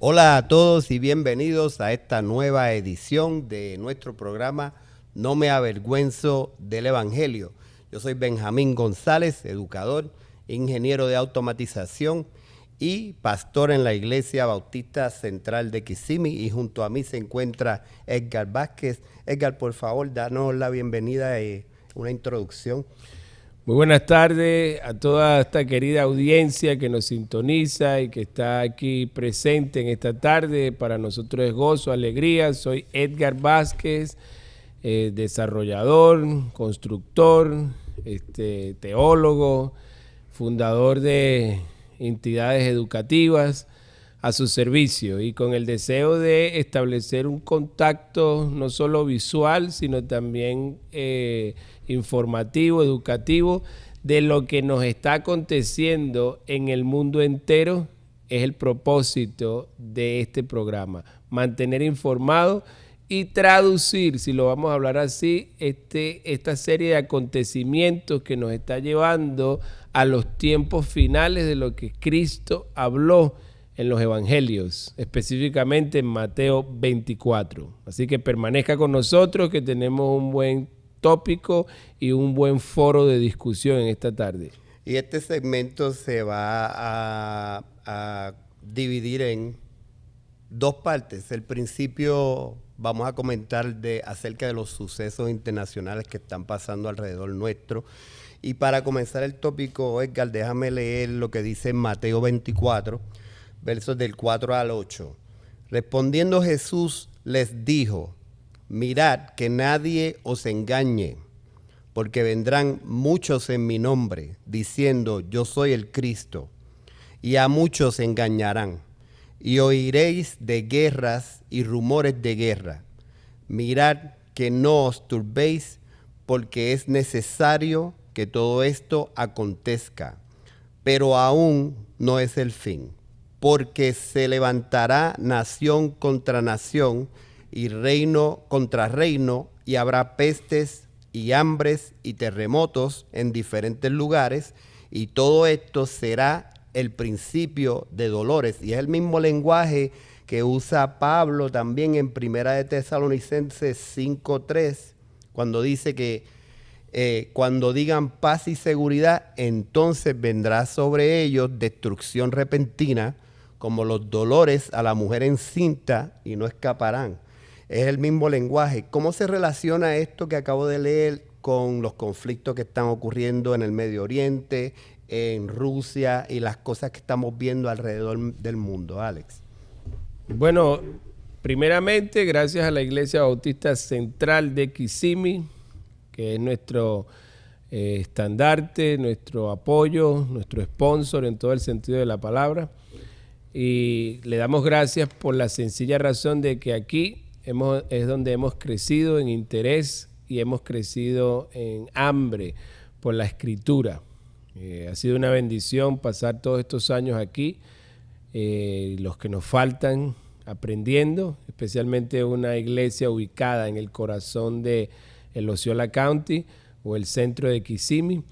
Hola a todos y bienvenidos a esta nueva edición de nuestro programa No me avergüenzo del Evangelio. Yo soy Benjamín González, educador, ingeniero de automatización y pastor en la Iglesia Bautista Central de Kissimmee, y junto a mí se encuentra Edgar Vázquez. Edgar, por favor, danos la bienvenida y una introducción. Muy buenas tardes a toda esta querida audiencia que nos sintoniza y que está aquí presente en esta tarde. Para nosotros es gozo, alegría. Soy Edgar Vázquez, desarrollador, constructor, teólogo, fundador de entidades educativas a su servicio, y con el deseo de establecer un contacto no solo visual, sino también informativo, educativo, de lo que nos está aconteciendo en el mundo entero. Es el propósito de este programa: mantener informado y traducir, si lo vamos a hablar así, esta serie de acontecimientos que nos está llevando a los tiempos finales de lo que Cristo habló en los evangelios, específicamente en Mateo 24. Así que permanezca con nosotros, que tenemos un buen tópico y un buen foro de discusión en esta tarde. Y este segmento se va a dividir en dos partes. El principio vamos a comentar acerca de los sucesos internacionales que están pasando alrededor nuestro. Y para comenzar el tópico, Edgar, déjame leer lo que dice en Mateo 24, versos del 4 al 8. Respondiendo Jesús les dijo: mirad que nadie os engañe, porque vendrán muchos en mi nombre, diciendo yo soy el Cristo, y a muchos engañarán. Y oiréis de guerras y rumores de guerra. Mirad que no os turbéis, porque es necesario que todo esto acontezca, pero aún no es el fin. Porque se levantará nación contra nación y reino contra reino, y habrá pestes y hambres y terremotos en diferentes lugares, y todo esto será el principio de dolores. Y es el mismo lenguaje que usa Pablo también en Primera de Tesalonicenses 5:3, cuando dice que cuando digan paz y seguridad, entonces vendrá sobre ellos destrucción repentina, como los dolores a la mujer encinta, y no escaparán. Es el mismo lenguaje. ¿Cómo se relaciona esto que acabo de leer con los conflictos que están ocurriendo en el Medio Oriente, en Rusia, y las cosas que estamos viendo alrededor del mundo, Alex? Bueno, primeramente, gracias a la Iglesia Bautista Central de Kissimmee, que es nuestro estandarte, nuestro apoyo, nuestro sponsor en todo el sentido de la palabra. Y le damos gracias por la sencilla razón de que aquí es donde hemos crecido en interés y hemos crecido en hambre por la Escritura. Ha sido una bendición pasar todos estos años aquí, los que nos faltan aprendiendo, especialmente una iglesia ubicada en el corazón de el Osceola County o el centro de Kissimmee,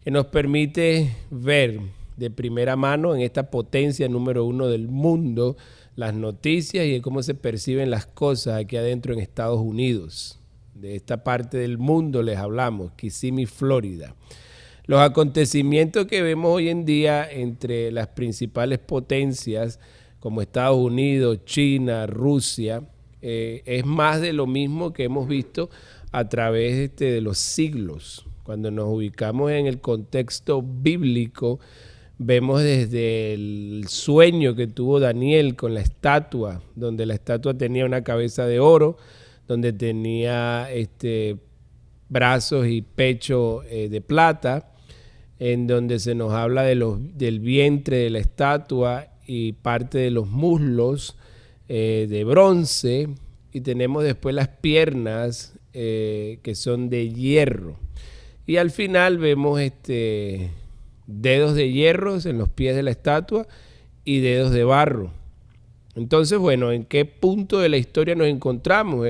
que nos permite ver de primera mano en esta potencia número 1 del mundo las noticias y de cómo se perciben las cosas aquí adentro en Estados Unidos. De esta parte del mundo les hablamos, Kissimmee, Florida. Los acontecimientos que vemos hoy en día entre las principales potencias como Estados Unidos, China, Rusia, es más de lo mismo que hemos visto a través de los siglos. Cuando nos ubicamos en el contexto bíblico, vemos desde el sueño que tuvo Daniel con la estatua, donde la estatua tenía una cabeza de oro, donde tenía brazos y pecho de plata, en donde se nos habla del vientre de la estatua y parte de los muslos de bronce, y tenemos después las piernas que son de hierro. Y al final vemos dedos de hierro en los pies de la estatua y dedos de barro. Entonces, bueno, ¿en qué punto de la historia nos encontramos?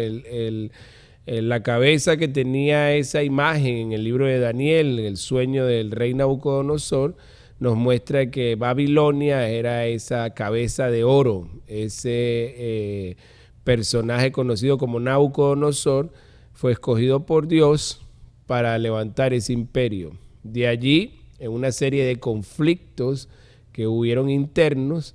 La cabeza que tenía esa imagen en el libro de Daniel, el sueño del rey Nabucodonosor, nos muestra que Babilonia era esa cabeza de oro, ese personaje conocido como Nabucodonosor, fue escogido por Dios para levantar ese imperio. De allí, en una serie de conflictos que hubieron internos,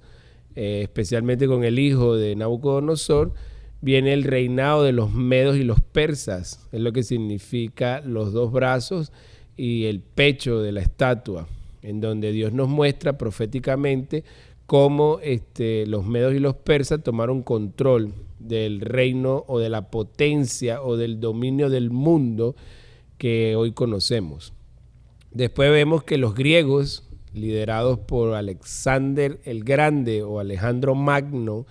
especialmente con el hijo de Nabucodonosor, viene el reinado de los medos y los persas, es lo que significa los dos brazos y el pecho de la estatua, en donde Dios nos muestra proféticamente cómo los medos y los persas tomaron control del reino o de la potencia o del dominio del mundo que hoy conocemos. Después vemos que los griegos, liderados por Alexander el Grande o Alejandro Magno,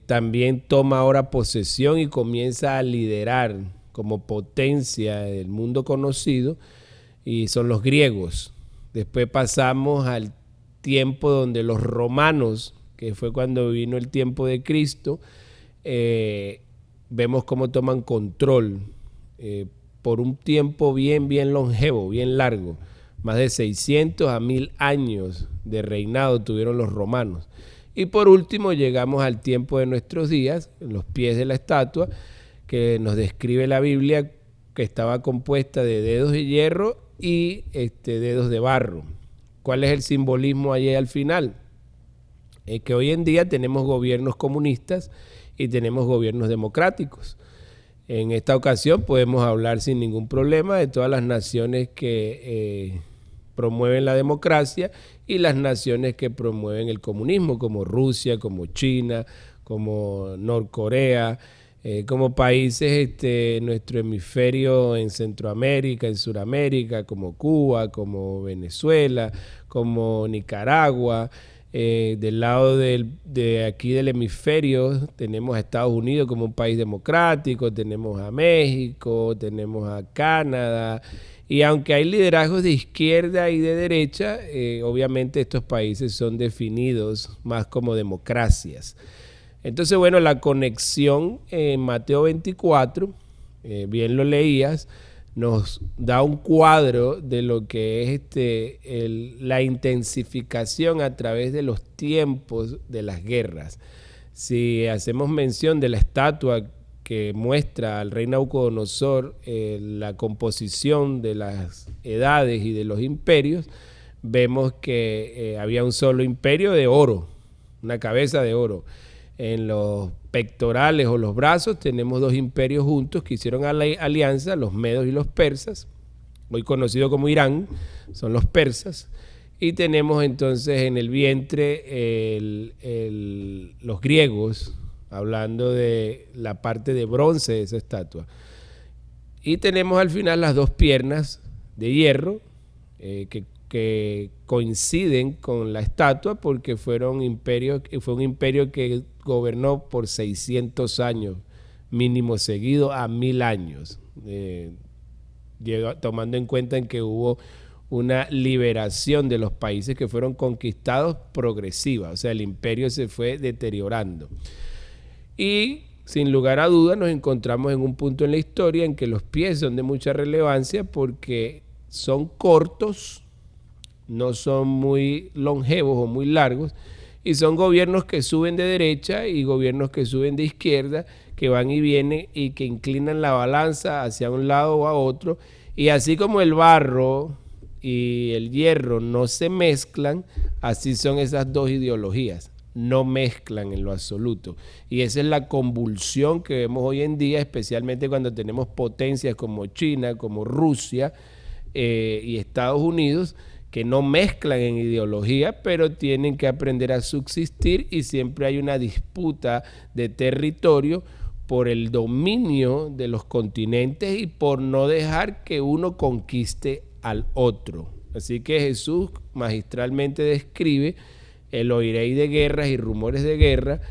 también toma ahora posesión y comienza a liderar como potencia del mundo conocido, y son los griegos. Después pasamos al tiempo donde los romanos, que fue cuando vino el tiempo de Cristo, vemos cómo toman control por un tiempo bien longevo, bien largo. Más de 600 a 1000 años de reinado tuvieron los romanos. Y por último llegamos al tiempo de nuestros días, en los pies de la estatua, que nos describe la Biblia, que estaba compuesta de dedos de hierro y dedos de barro. ¿Cuál es el simbolismo allí al final? Es que hoy en día tenemos gobiernos comunistas y tenemos gobiernos democráticos. En esta ocasión podemos hablar sin ningún problema de todas las naciones que promueven la democracia y las naciones que promueven el comunismo, como Rusia, como China, como Norcorea, como países en nuestro hemisferio en Centroamérica, en Sudamérica, como Cuba, como Venezuela, como Nicaragua. Del lado de aquí del hemisferio tenemos a Estados Unidos como un país democrático, tenemos a México, tenemos a Canadá, y aunque hay liderazgos de izquierda y de derecha, obviamente estos países son definidos más como democracias. Entonces, bueno, la conexión en Mateo 24, bien lo leías, nos da un cuadro de lo que es la intensificación a través de los tiempos de las guerras. Si hacemos mención de la estatua que muestra al rey Nabucodonosor la composición de las edades y de los imperios, vemos que había un solo imperio de oro, una cabeza de oro. En los pectorales o los brazos tenemos dos imperios juntos que hicieron alianza, los medos y los persas, hoy conocido como Irán, son los persas, y tenemos entonces en el vientre los griegos, hablando de la parte de bronce de esa estatua. Y tenemos al final las dos piernas de hierro que coinciden con la estatua porque fue un imperio que gobernó por 600 años, mínimo seguido a 1000 años, tomando en cuenta en que hubo una liberación de los países que fueron conquistados progresiva, o sea, el imperio se fue deteriorando. Y sin lugar a dudas nos encontramos en un punto en la historia en que los pies son de mucha relevancia porque son cortos, no son muy longevos o muy largos, y son gobiernos que suben de derecha y gobiernos que suben de izquierda, que van y vienen y que inclinan la balanza hacia un lado o a otro. Y así como el barro y el hierro no se mezclan, así son esas dos ideologías, no mezclan en lo absoluto. Y esa es la convulsión que vemos hoy en día, especialmente cuando tenemos potencias como China, como Rusia y Estados Unidos, que no mezclan en ideología, pero tienen que aprender a subsistir y siempre hay una disputa de territorio por el dominio de los continentes y por no dejar que uno conquiste al otro. Así que Jesús magistralmente describe el oiréis de guerras y rumores de guerra,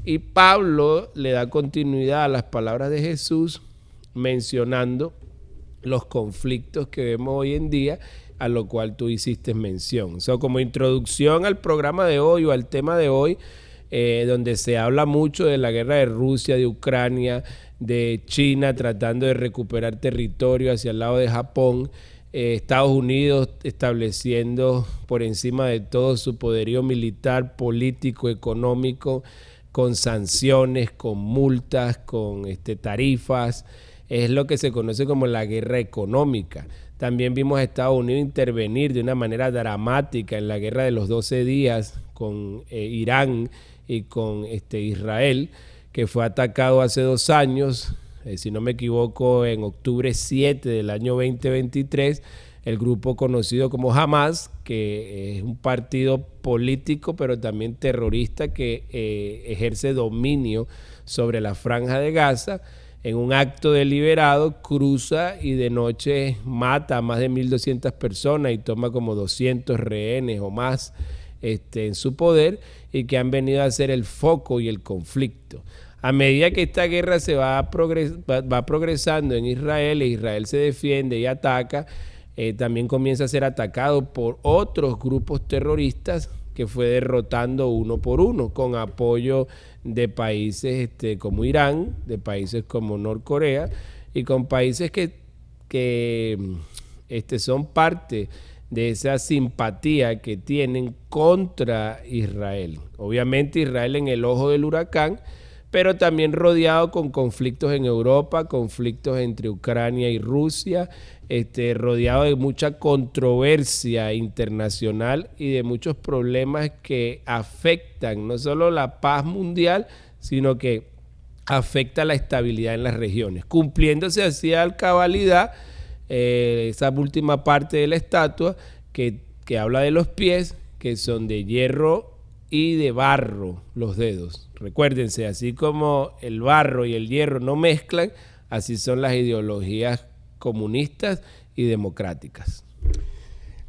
y Pablo le da continuidad a las palabras de Jesús mencionando los conflictos que vemos hoy en día, a lo cual tú hiciste mención. Como introducción al programa de hoy o al tema de hoy, donde se habla mucho de la guerra de Rusia, de Ucrania, de China tratando de recuperar territorio hacia el lado de Japón, Estados Unidos estableciendo por encima de todo su poderío militar, político, económico, con sanciones, con multas, con tarifas. Es lo que se conoce como la guerra económica. También vimos a Estados Unidos intervenir de una manera dramática en la guerra de los 12 días con Irán y con Israel, que fue atacado hace 2 años. Si no me equivoco, en octubre 7 del año 2023, el grupo conocido como Hamas, que es un partido político pero también terrorista que ejerce dominio sobre la Franja de Gaza, en un acto deliberado cruza y de noche mata a más de 1.200 personas y toma como 200 rehenes o más en su poder, y que han venido a ser el foco y el conflicto. A medida que esta guerra se va progresando en Israel, e Israel se defiende y ataca, también comienza a ser atacado por otros grupos terroristas que fue derrotando uno por uno, con apoyo de países como Irán, de países como Norcorea, y con países que son parte de esa simpatía que tienen contra Israel. Obviamente Israel en el ojo del huracán, pero también rodeado con conflictos en Europa, conflictos entre Ucrania y Rusia, rodeado de mucha controversia internacional y de muchos problemas que afectan no solo la paz mundial, sino que afecta la estabilidad en las regiones, cumpliéndose así a cabalidad esa última parte de la estatua que habla de los pies, que son de hierro y de barro los dedos. Recuérdense, así como el barro y el hierro no mezclan, así son las ideologías comunistas y democráticas.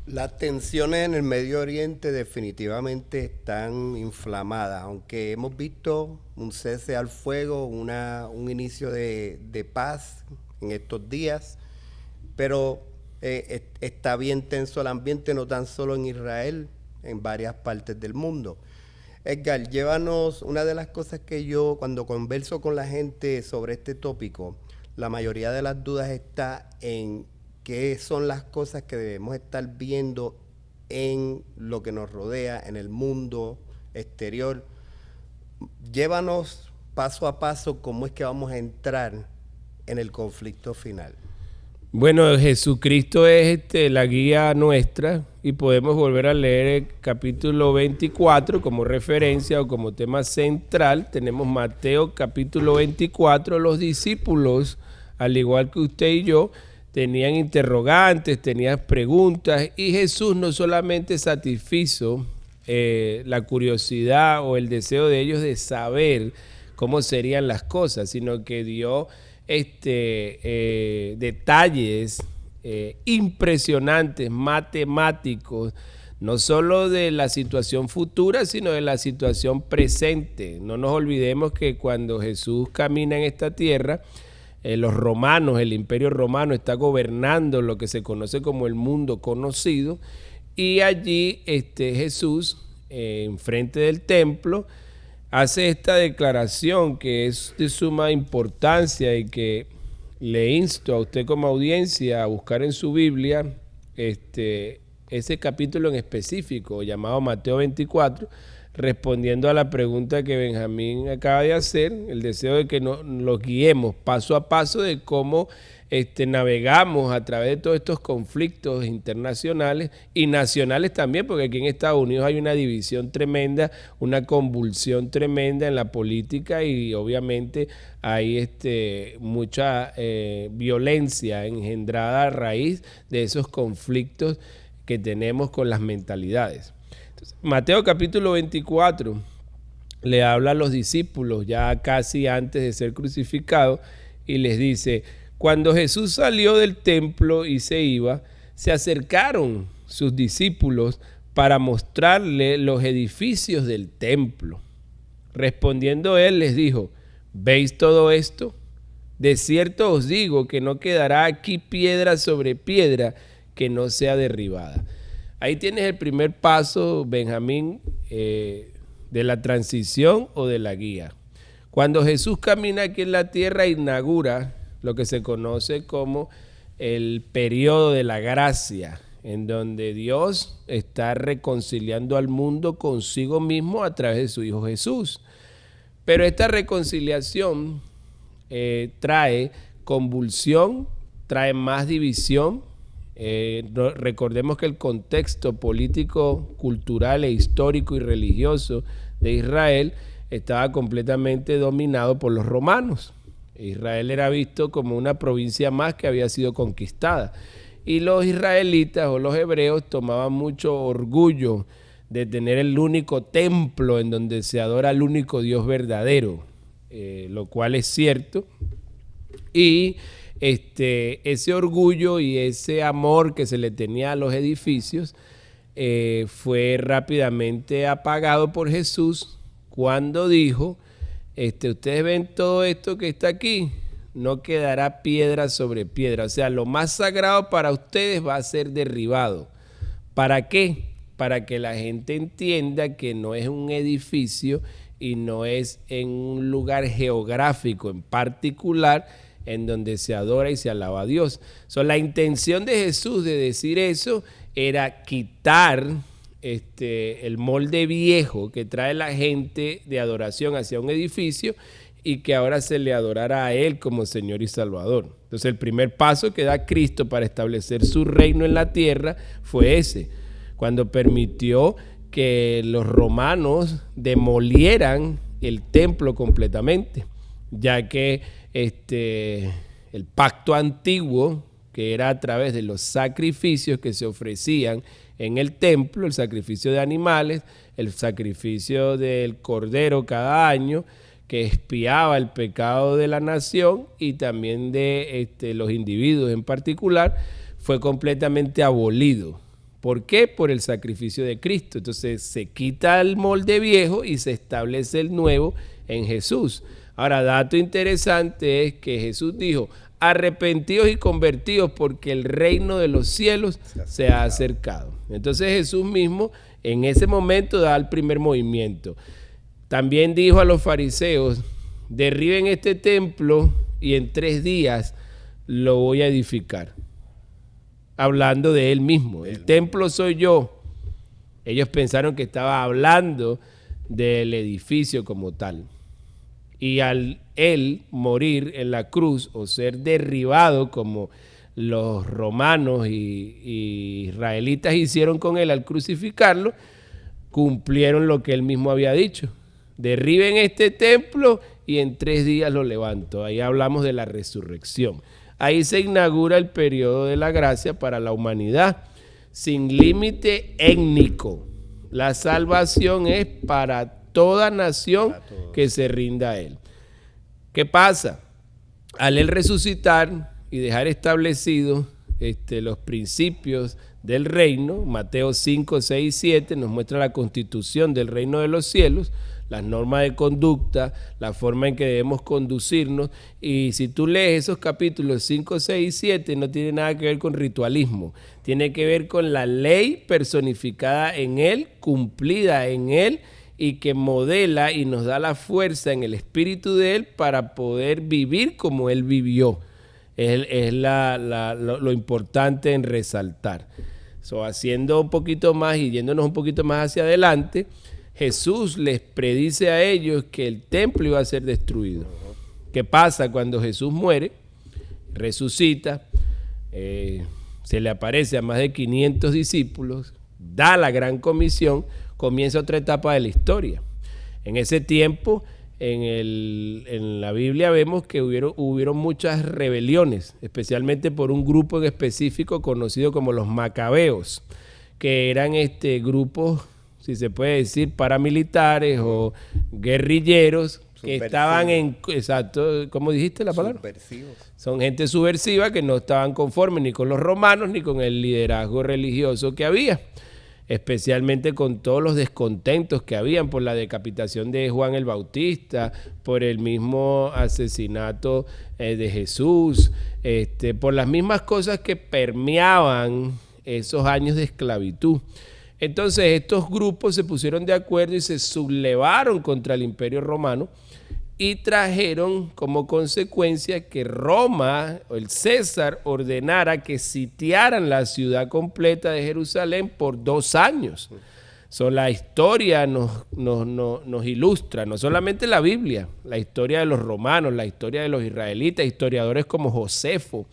Las tensiones en el Medio Oriente definitivamente están inflamadas, aunque hemos visto un cese al fuego, un inicio de paz en estos días, pero está bien tenso el ambiente, no tan solo en Israel, en varias partes del mundo. Edgar, llévanos, una de las cosas que yo cuando converso con la gente sobre este tópico, la mayoría de las dudas está en qué son las cosas que debemos estar viendo en lo que nos rodea, en el mundo exterior. Llévanos paso a paso cómo es que vamos a entrar en el conflicto final. Bueno, Jesucristo es la guía nuestra y podemos volver a leer el capítulo 24 como referencia o como tema central. Tenemos Mateo capítulo 24. Los discípulos, al igual que usted y yo, tenían interrogantes, tenían preguntas, y Jesús no solamente satisfizo la curiosidad o el deseo de ellos de saber cómo serían las cosas, sino que dio detalles impresionantes, matemáticos, no solo de la situación futura, sino de la situación presente. No nos olvidemos que cuando Jesús camina en esta tierra, los romanos, el imperio romano está gobernando lo que se conoce como el mundo conocido, y allí Jesús, enfrente del templo, hace esta declaración que es de suma importancia y que le insto a usted como audiencia a buscar en su Biblia ese capítulo en específico llamado Mateo 24, respondiendo a la pregunta que Benjamín acaba de hacer, el deseo de que los guiemos paso a paso de cómo navegamos a través de todos estos conflictos internacionales y nacionales también, porque aquí en Estados Unidos hay una división tremenda, una convulsión tremenda en la política, y obviamente hay mucha violencia engendrada a raíz de esos conflictos que tenemos con las mentalidades. Entonces, Mateo capítulo 24 le habla a los discípulos ya casi antes de ser crucificado y les dice: cuando Jesús salió del templo y se iba, se acercaron sus discípulos para mostrarle los edificios del templo. Respondiendo él les dijo: ¿veis todo esto? De cierto os digo que no quedará aquí piedra sobre piedra que no sea derribada. Ahí tienes el primer paso, Benjamín, de la transición o de la guía. Cuando Jesús camina aquí en la tierra, inaugura lo que se conoce como el periodo de la gracia, en donde Dios está reconciliando al mundo consigo mismo a través de su Hijo Jesús. Pero esta reconciliación trae convulsión, trae más división. Recordemos que el contexto político, cultural e histórico y religioso de Israel estaba completamente dominado por los romanos. Israel era visto como una provincia más que había sido conquistada. Y los israelitas o los hebreos tomaban mucho orgullo de tener el único templo en donde se adora al único Dios verdadero, lo cual es cierto. Y ese orgullo y ese amor que se le tenía a los edificios fue rápidamente apagado por Jesús cuando dijo, ustedes ven todo esto que está aquí, no quedará piedra sobre piedra. O sea, lo más sagrado para ustedes va a ser derribado. ¿Para qué? Para que la gente entienda que no es un edificio y no es en un lugar geográfico en particular en donde se adora y se alaba a Dios. La intención de Jesús de decir eso era quitar el molde viejo que trae la gente de adoración hacia un edificio y que ahora se le adorara a Él como Señor y Salvador. Entonces el primer paso que da Cristo para establecer su reino en la tierra fue ese, cuando permitió que los romanos demolieran el templo completamente, ya que el pacto antiguo, que era a través de los sacrificios que se ofrecían en el templo, el sacrificio de animales, el sacrificio del cordero cada año, que expiaba el pecado de la nación y también de los individuos en particular, fue completamente abolido. ¿Por qué? Por el sacrificio de Cristo. Entonces se quita el molde viejo y se establece el nuevo en Jesús. Ahora, dato interesante es que Jesús dijo, arrepentidos y convertidos porque el reino de los cielos se ha acercado. Entonces Jesús mismo en ese momento da el primer movimiento. También dijo a los fariseos, derriben este templo y en 3 días lo voy a edificar. Hablando de él mismo, el templo soy yo. Ellos pensaron que estaba hablando del edificio como tal. Y al él morir en la cruz o ser derribado como los romanos y israelitas hicieron con él al crucificarlo, cumplieron lo que él mismo había dicho. Derriben este templo y en 3 días lo levanto. Ahí hablamos de la resurrección. Ahí se inaugura el periodo de la gracia para la humanidad, sin límite étnico. La salvación es para toda nación que se rinda a él. ¿Qué pasa? Al él resucitar y dejar establecidos los principios del reino, Mateo 5, 6 y 7 nos muestra la constitución del reino de los cielos, las normas de conducta, la forma en que debemos conducirnos. Y si tú lees esos capítulos 5, 6 y 7, no tiene nada que ver con ritualismo. Tiene que ver con la ley personificada en él, cumplida en él, y que modela y nos da la fuerza en el espíritu de él para poder vivir como él vivió. Es lo importante en resaltar. Haciendo un poquito más y yéndonos un poquito más hacia adelante, Jesús les predice a ellos que el templo iba a ser destruido. ¿Qué pasa cuando Jesús muere? Resucita, se le aparece a más de 500 discípulos, da la gran comisión, comienza otra etapa de la historia. En ese tiempo, en la Biblia vemos que hubieron muchas rebeliones, especialmente por un grupo en específico conocido como los macabeos, que eran grupos, si se puede decir, paramilitares o guerrilleros que estaban exacto, ¿cómo dijiste la palabra? Subversivos. Son gente subversiva que no estaban conformes ni con los romanos ni con el liderazgo religioso que había, especialmente con todos los descontentos que habían por la decapitación de Juan el Bautista, por el mismo asesinato de Jesús, por las mismas cosas que permeaban esos años de esclavitud. Entonces estos grupos se pusieron de acuerdo y se sublevaron contra el Imperio Romano y trajeron como consecuencia que Roma, o el César, ordenara que sitiaran la ciudad completa de Jerusalén por 2 años. La historia nos ilustra, no solamente la Biblia, la historia de los romanos, la historia de los israelitas, historiadores como Josefo,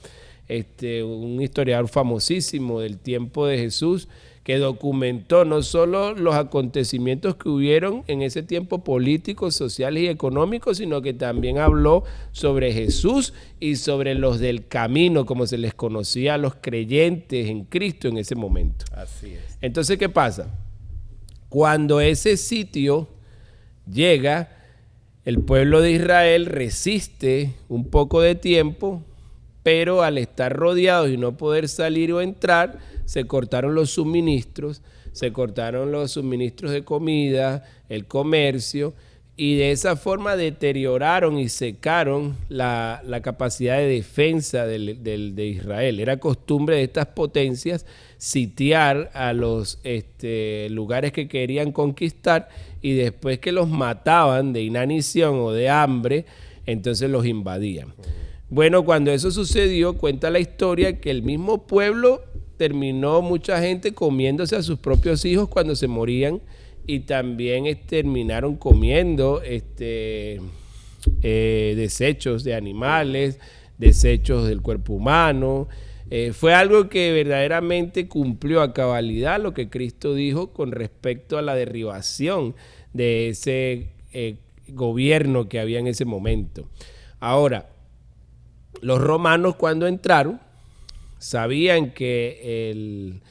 un historiador famosísimo del tiempo de Jesús, que documentó no solo los acontecimientos que hubieron en ese tiempo políticos, sociales y económicos, sino que también habló sobre Jesús y sobre los del camino, como se les conocía a los creyentes en Cristo en ese momento. Así es. Entonces, ¿qué pasa? Cuando ese sitio llega, el pueblo de Israel resiste un poco de tiempo, pero al estar rodeados y no poder salir o entrar, se cortaron los suministros de comida, el comercio, y de esa forma deterioraron y secaron la capacidad de defensa de Israel. Era costumbre de estas potencias sitiar a los lugares que querían conquistar, y después que los mataban de inanición o de hambre, entonces los invadían. Bueno, cuando eso sucedió, cuenta la historia que el mismo pueblo terminó mucha gente comiéndose a sus propios hijos cuando se morían, y también terminaron comiendo desechos de animales, desechos del cuerpo humano. Fue algo que verdaderamente cumplió a cabalidad lo que Cristo dijo con respecto a la derribación de ese gobierno que había en ese momento. Ahora, los romanos, cuando entraron, sabían que el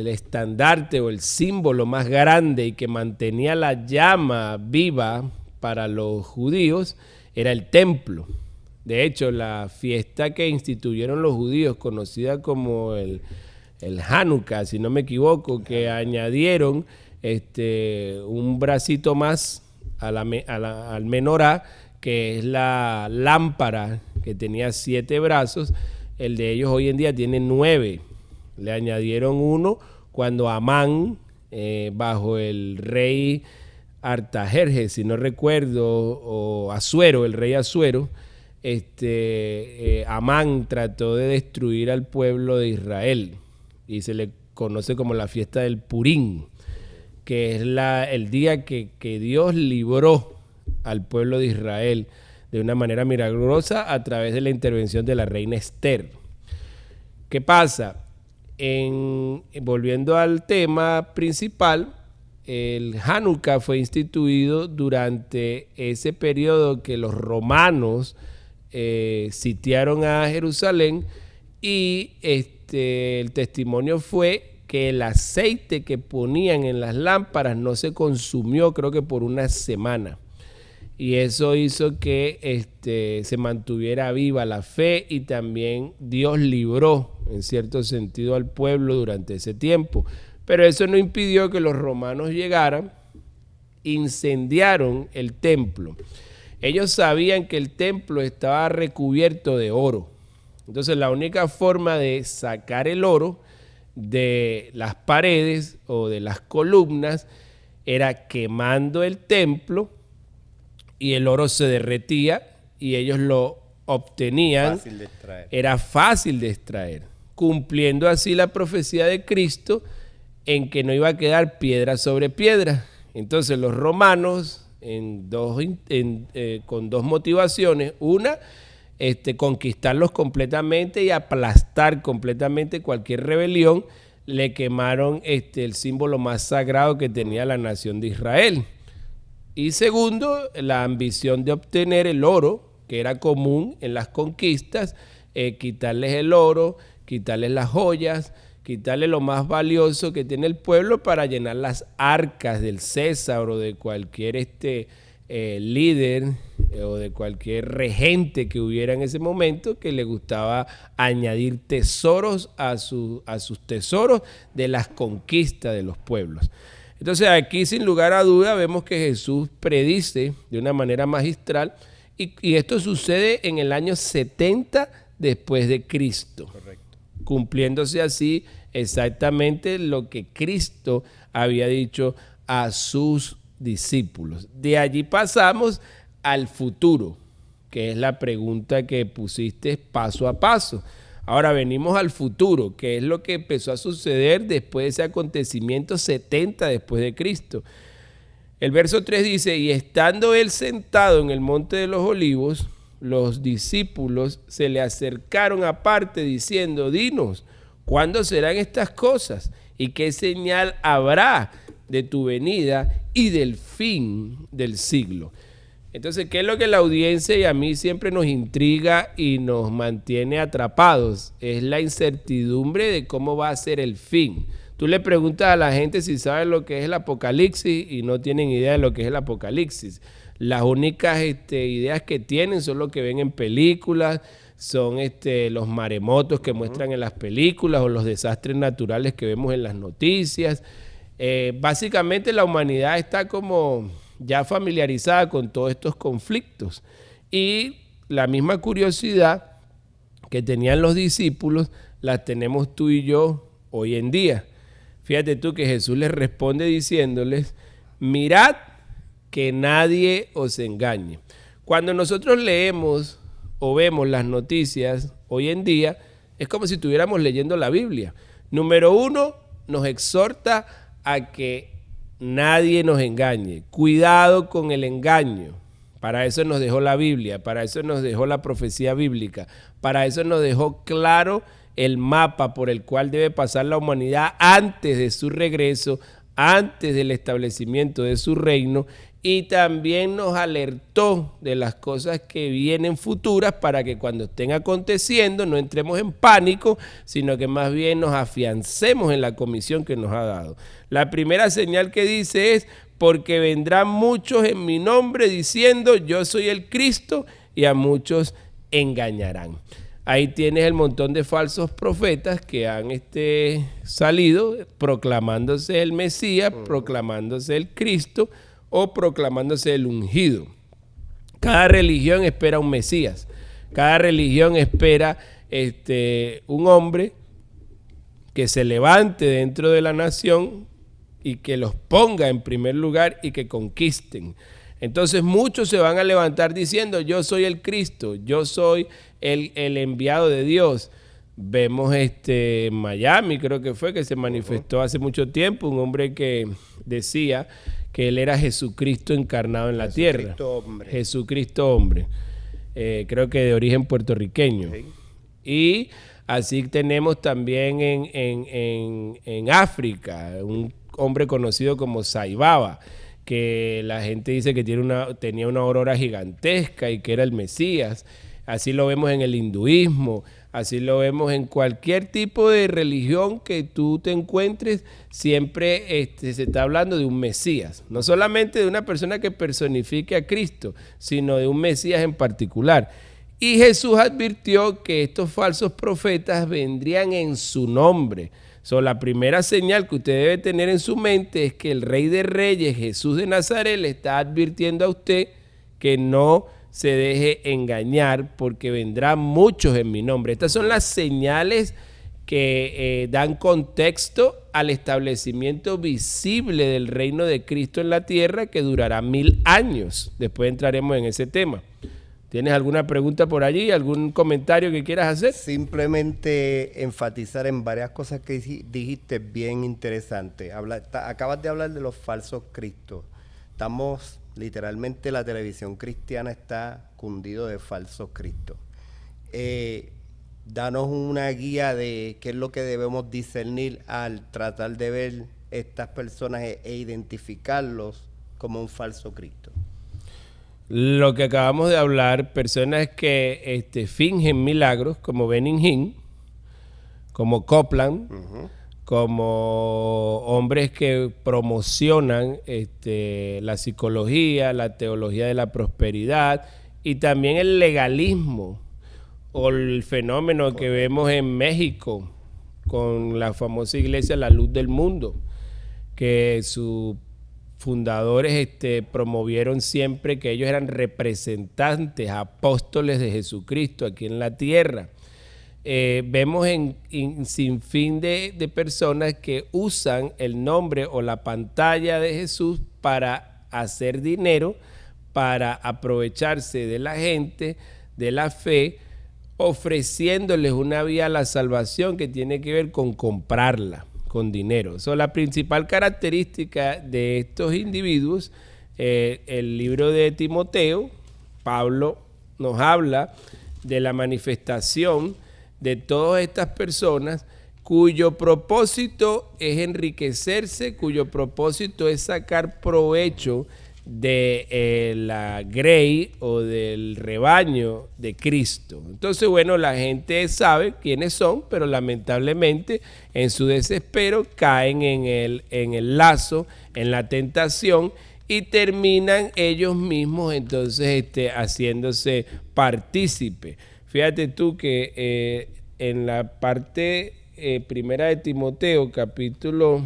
estandarte o el símbolo más grande y que mantenía la llama viva para los judíos era el templo. De hecho, la fiesta que instituyeron los judíos, conocida como el Hanukkah, si no me equivoco, que añadieron un bracito más al menorá, que es la lámpara que tenía 7 brazos. El de ellos hoy en día tiene 9. Le añadieron uno cuando Amán, bajo el rey Artajerjes, si no recuerdo, o Asuero, el rey Asuero, Amán trató de destruir al pueblo de Israel, y se le conoce como la fiesta del Purim, que es el día que Dios libró al pueblo de Israel de una manera milagrosa a través de la intervención de la reina Esther. ¿Qué pasa? Volviendo al tema principal, el Hanukkah fue instituido durante ese periodo que los romanos sitiaron a Jerusalén, y el testimonio fue que el aceite que ponían en las lámparas no se consumió, creo que por una semana. Y eso hizo que se mantuviera viva la fe, y también Dios libró en cierto sentido al pueblo durante ese tiempo. Pero eso no impidió que los romanos llegaran, incendiaron el templo. Ellos sabían que el templo estaba recubierto de oro. Entonces la única forma de sacar el oro de las paredes o de las columnas era quemando el templo, y el oro se derretía y ellos lo obtenían. Era fácil de extraer, cumpliendo así la profecía de Cristo en que no iba a quedar piedra sobre piedra. Entonces los romanos, con 2 motivaciones: una, conquistarlos completamente y aplastar completamente cualquier rebelión, le quemaron el símbolo más sagrado que tenía la nación de Israel. Y segundo, la ambición de obtener el oro, que era común en las conquistas, quitarles el oro, quitarles las joyas, quitarles lo más valioso que tiene el pueblo para llenar las arcas del César o de cualquier líder o de cualquier regente que hubiera en ese momento, que le gustaba añadir tesoros a sus tesoros de las conquistas de los pueblos. Entonces aquí, sin lugar a duda, vemos que Jesús predice de una manera magistral, y esto sucede en el año 70 después de Cristo. Correcto. Cumpliéndose así exactamente lo que Cristo había dicho a sus discípulos. De allí pasamos al futuro, que es la pregunta que pusiste paso a paso. Ahora venimos al futuro, que es lo que empezó a suceder después de ese acontecimiento 70 después de Cristo. El verso 3 dice, y estando él sentado en el monte de los olivos, los discípulos se le acercaron aparte diciendo, dinos, ¿cuándo serán estas cosas? ¿Y qué señal habrá de tu venida y del fin del siglo? Entonces, ¿qué es lo que la audiencia y a mí siempre nos intriga y nos mantiene atrapados? Es la incertidumbre de cómo va a ser el fin. Tú le preguntas a la gente si sabe lo que es el apocalipsis y no tienen idea de lo que es el apocalipsis. Las únicas ideas que tienen son lo que ven en películas, son los maremotos que muestran en las películas o los desastres naturales que vemos en las noticias. Básicamente la humanidad está como ya familiarizada con todos estos conflictos y la misma curiosidad que tenían los discípulos la tenemos tú y yo hoy en día. Fíjate tú que Jesús les responde diciéndoles, mirad que nadie os engañe. Cuando nosotros leemos o vemos las noticias hoy en día, es como si estuviéramos leyendo la Biblia. Número uno, nos exhorta a que nadie nos engañe. Cuidado con el engaño. Para eso nos dejó la Biblia, para eso nos dejó la profecía bíblica, para eso nos dejó claro el mapa por el cual debe pasar la humanidad antes de su regreso, antes del establecimiento de su reino, y también nos alertó de las cosas que vienen futuras para que cuando estén aconteciendo no entremos en pánico, sino que más bien nos afiancemos en la comisión que nos ha dado. La primera señal que dice es, porque vendrán muchos en mi nombre diciendo, yo soy el Cristo, y a muchos engañarán. Ahí tienes el montón de falsos profetas que han salido proclamándose el Mesías, proclamándose el Cristo o proclamándose el ungido. Cada religión espera un Mesías. Cada religión espera un hombre que se levante dentro de la nación y que los ponga en primer lugar y que conquisten. Entonces muchos se van a levantar diciendo, yo soy el Cristo, yo soy el enviado de Dios. Vemos en Miami, creo que fue, que se manifestó hace mucho tiempo, un hombre que decía que él era Jesucristo encarnado en la tierra. Hombre. Jesucristo hombre. Creo que de origen puertorriqueño. Okay. Y así tenemos también en África, un hombre conocido como Saibaba, que la gente dice que tenía una aurora gigantesca y que era el Mesías. Así lo vemos en el hinduismo, así lo vemos en cualquier tipo de religión que tú te encuentres, siempre se está hablando de un Mesías. No solamente de una persona que personifique a Cristo, sino de un Mesías en particular. Y Jesús advirtió que estos falsos profetas vendrían en su nombre. La primera señal que usted debe tener en su mente es que el Rey de Reyes, Jesús de Nazaret, le está advirtiendo a usted que no se deje engañar porque vendrán muchos en mi nombre. Estas son las señales que dan contexto al establecimiento visible del reino de Cristo en la tierra que durará 1000 años. Después entraremos en ese tema. ¿Tienes alguna pregunta por allí? ¿Algún comentario que quieras hacer? Simplemente enfatizar en varias cosas que dijiste bien interesantes. Acabas de hablar de los falsos cristos. Literalmente la televisión cristiana está cundido de falsos cristos. Danos una guía de qué es lo que debemos discernir al tratar de ver estas personas e identificarlos como un falso Cristo. Lo que acabamos de hablar, personas que fingen milagros, como Benny Hinn, como Copeland, como hombres que promocionan la psicología, la teología de la prosperidad y también el legalismo o el fenómeno que vemos en México con la famosa iglesia La Luz del Mundo, que sus fundadores promovieron siempre que ellos eran representantes, apóstoles de Jesucristo aquí en la tierra. Vemos en sinfín de personas que usan el nombre o la pantalla de Jesús para hacer dinero, para aprovecharse de la gente, de la fe, ofreciéndoles una vía a la salvación que tiene que ver con comprarla con dinero. La principal característica de estos individuos, el libro de Timoteo, Pablo nos habla de la manifestación de todas estas personas cuyo propósito es enriquecerse, cuyo propósito es sacar provecho de la grey o del rebaño de Cristo. Entonces, bueno, la gente sabe quiénes son, pero lamentablemente en su desespero caen en el lazo, en la tentación, y terminan ellos mismos entonces haciéndose partícipe. Fíjate tú que en la parte primera de Timoteo, capítulo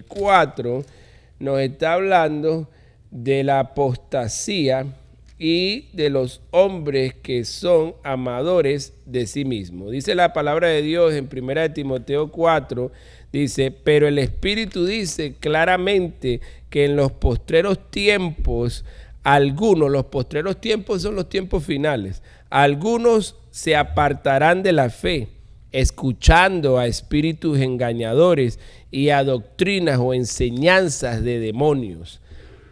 4, nos está hablando de la apostasía y de los hombres que son amadores de sí mismos. Dice la palabra de Dios en primera de Timoteo 4, dice, pero el Espíritu dice claramente que en los postreros tiempos, los postreros tiempos son los tiempos finales, algunos se apartarán de la fe, escuchando a espíritus engañadores y a doctrinas o enseñanzas de demonios,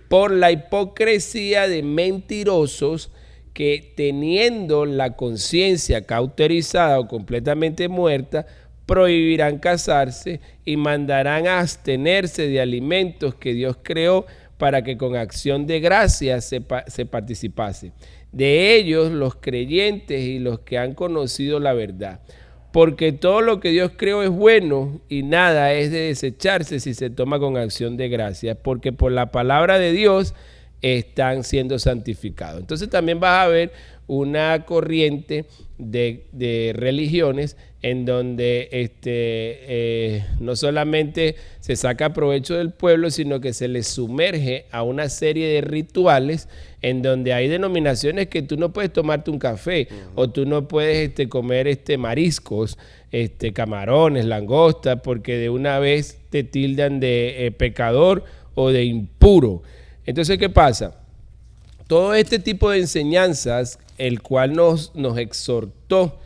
por la hipocresía de mentirosos que, teniendo la conciencia cauterizada o completamente muerta, prohibirán casarse y mandarán a abstenerse de alimentos que Dios creó para que con acción de gracia se participase. De ellos los creyentes y los que han conocido la verdad. Porque todo lo que Dios creó es bueno y nada es de desecharse si se toma con acción de gracia, porque por la palabra de Dios están siendo santificados. Entonces también vas a ver una corriente de religiones en donde no solamente se saca provecho del pueblo, sino que se les sumerge a una serie de rituales en donde hay denominaciones que tú no puedes tomarte un café, o tú no puedes comer mariscos, camarones, langostas, porque de una vez te tildan de pecador o de impuro. Entonces, ¿qué pasa? Todo este tipo de enseñanzas, el cual nos exhortó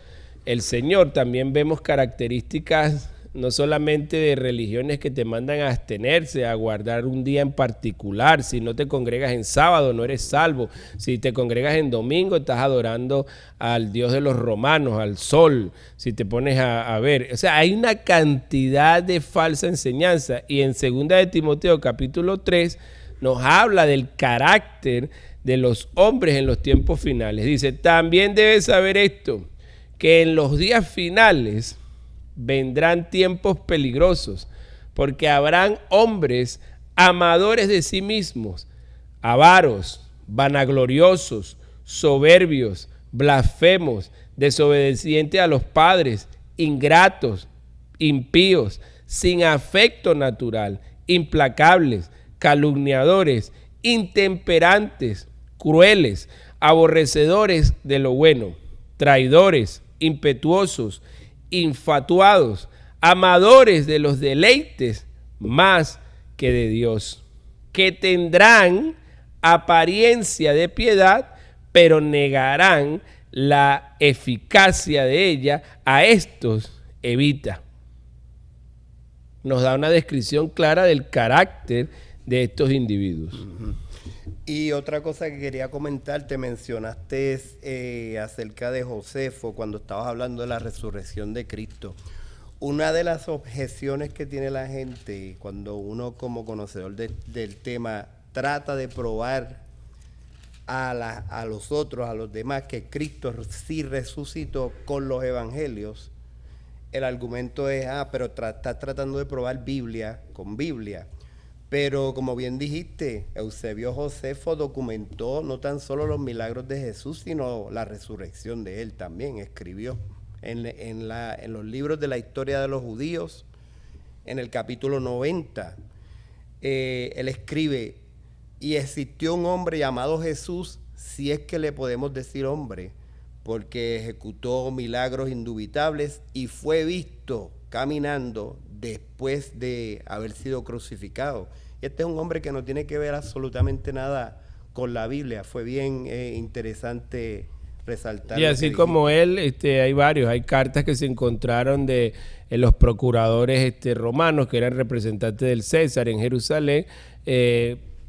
el Señor, también vemos características no solamente de religiones que te mandan a abstenerse, a guardar un día en particular. Si no te congregas en sábado, no eres salvo. Si te congregas en domingo, estás adorando al Dios de los romanos, al sol. Si te pones a ver, o sea, hay una cantidad de falsa enseñanza. Y en 2 de Timoteo, capítulo 3, nos habla del carácter de los hombres en los tiempos finales. Dice, también debes saber esto, que en los días finales vendrán tiempos peligrosos, porque habrán hombres amadores de sí mismos, avaros, vanagloriosos, soberbios, blasfemos, desobedientes a los padres, ingratos, impíos, sin afecto natural, implacables, calumniadores, intemperantes, crueles, aborrecedores de lo bueno, traidores, impetuosos, infatuados, amadores de los deleites más que de Dios, que tendrán apariencia de piedad, pero negarán la eficacia de ella. A estos evita. Nos da una descripción clara del carácter de estos individuos. Uh-huh. Y otra cosa que quería comentar, te mencionaste acerca de Josefo cuando estabas hablando de la resurrección de Cristo. Una de las objeciones que tiene la gente cuando uno como conocedor del tema trata de probar a los otros, a los demás, que Cristo sí resucitó con los evangelios, el argumento es, pero estás tratando de probar Biblia con Biblia. Pero como bien dijiste, Eusebio Josefo documentó no tan solo los milagros de Jesús, sino la resurrección de él también. Escribió en los libros de la historia de los judíos, en el capítulo 90, él escribe, y existió un hombre llamado Jesús, si es que le podemos decir hombre, porque ejecutó milagros indubitables y fue visto caminando después de haber sido crucificado. Este es un hombre que no tiene que ver absolutamente nada con la Biblia. Fue bien interesante resaltar. Y así como él, hay varios. Hay cartas que se encontraron de los procuradores romanos, que eran representantes del César en Jerusalén,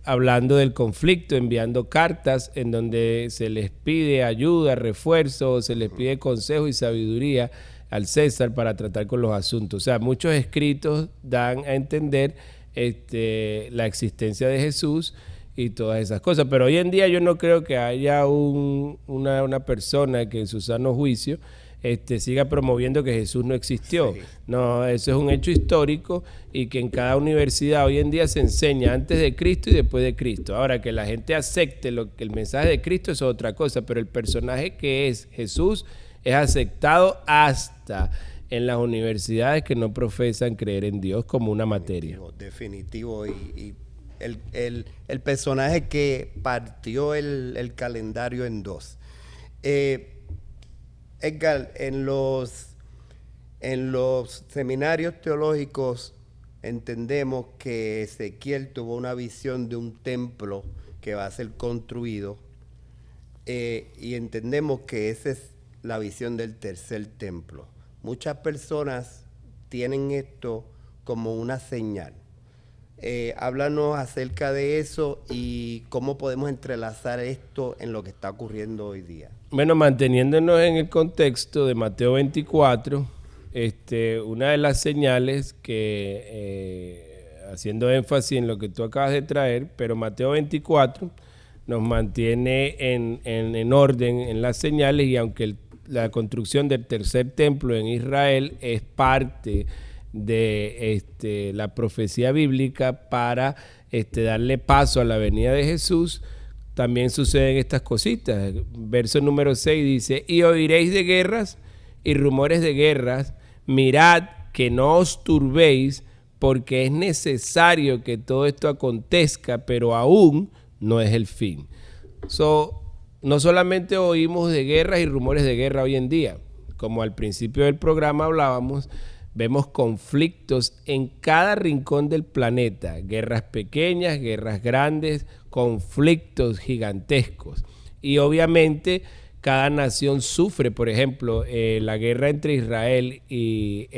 hablando del conflicto, enviando cartas en donde se les pide ayuda, refuerzo, se les pide consejo y sabiduría al César para tratar con los asuntos. O sea, muchos escritos dan a entender la existencia de Jesús y todas esas cosas. Pero hoy en día yo no creo que haya una persona que en su sano juicio siga promoviendo que Jesús no existió. Sí. No, eso es un hecho histórico y que en cada universidad hoy en día se enseña antes de Cristo y después de Cristo. Ahora, que la gente acepte el mensaje de Cristo es otra cosa, pero el personaje que es Jesús es aceptado hasta en las universidades que no profesan creer en Dios como una materia. Definitivo. Y el personaje que partió el calendario en dos. Edgar, en los seminarios teológicos entendemos que Ezequiel tuvo una visión de un templo que va a ser construido y entendemos que esa es la visión del tercer templo. Muchas personas tienen esto como una señal. Háblanos acerca de eso y cómo podemos entrelazar esto en lo que está ocurriendo hoy día. Bueno, manteniéndonos en el contexto de Mateo 24, una de las señales que, haciendo énfasis en lo que tú acabas de traer, pero Mateo 24 nos mantiene en orden en las señales, y aunque la construcción del tercer templo en Israel es parte de la profecía bíblica para darle paso a la venida de Jesús, también suceden estas cositas. Verso número 6 dice: y oiréis de guerras y rumores de guerras, mirad que no os turbéis, porque es necesario que todo esto acontezca, pero aún no es el fin. No solamente oímos de guerras y rumores de guerra hoy en día, como al principio del programa hablábamos, vemos conflictos en cada rincón del planeta, guerras pequeñas, guerras grandes, conflictos gigantescos. Y obviamente cada nación sufre. Por ejemplo, la guerra entre Israel y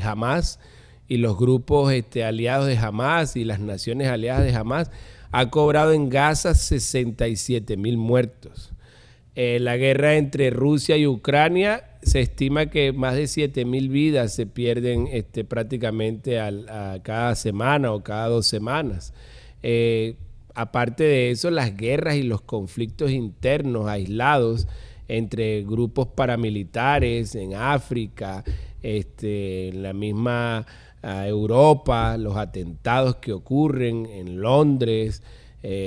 Hamás, y los grupos aliados de Hamás y las naciones aliadas de Hamás, ha cobrado en Gaza 67,000 muertos. La guerra entre Rusia y Ucrania, se estima que más de 7,000 vidas se pierden prácticamente a cada semana o cada 2 semanas. Aparte de eso, las guerras y los conflictos internos aislados entre grupos paramilitares en África, en la misma Europa, los atentados que ocurren en Londres.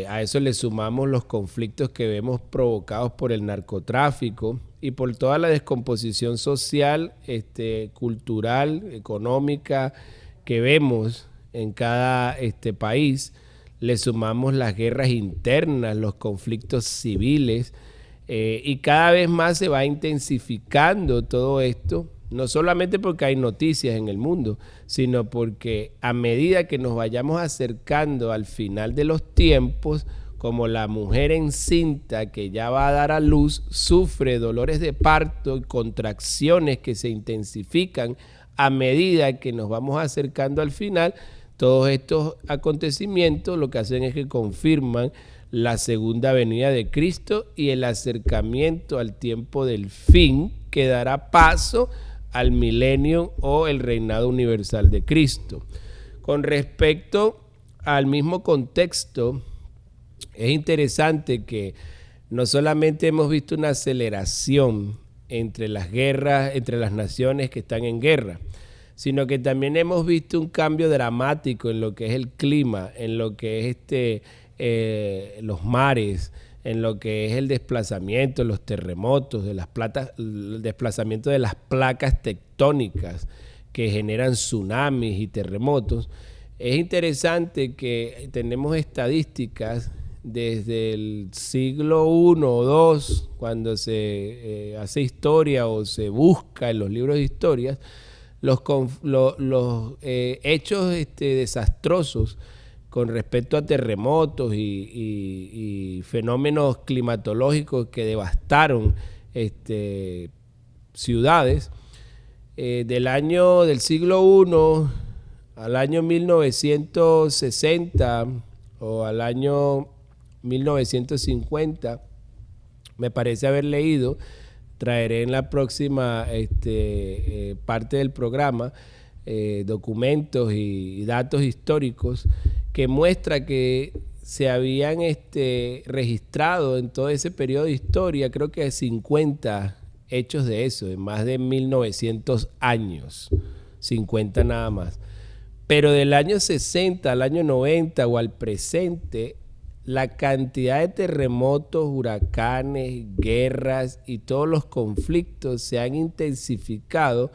A eso le sumamos los conflictos que vemos provocados por el narcotráfico y por toda la descomposición social, cultural, económica que vemos en cada país. Le sumamos las guerras internas, los conflictos civiles, y cada vez más se va intensificando todo esto, no solamente porque hay noticias en el mundo, sino porque a medida que nos vayamos acercando al final de los tiempos, como la mujer encinta que ya va a dar a luz, sufre dolores de parto y contracciones que se intensifican a medida que nos vamos acercando al final. Todos estos acontecimientos lo que hacen es que confirman la segunda venida de Cristo y el acercamiento al tiempo del fin, que dará paso al milenio o el reinado universal de Cristo. Con respecto al mismo contexto, es interesante que no solamente hemos visto una aceleración entre las guerras, entre las naciones que están en guerra, sino que también hemos visto un cambio dramático en lo que es el clima, en lo que es los mares, en lo que es el desplazamiento, los terremotos, el desplazamiento de las placas tectónicas que generan tsunamis y terremotos. Es interesante que tenemos estadísticas desde el siglo I o II, cuando se hace historia o se busca en los libros de historias, los hechos desastrosos con respecto a terremotos y fenómenos climatológicos que devastaron ciudades. Del siglo I al año 1960 o al año 1950, me parece haber leído, traeré en la próxima parte del programa documentos y datos históricos que muestra que se habían registrado en todo ese periodo de historia, creo que 50 hechos de eso, en más de 1900 años, 50 nada más. Pero del año 60 al año 90 o al presente, la cantidad de terremotos, huracanes, guerras y todos los conflictos se han intensificado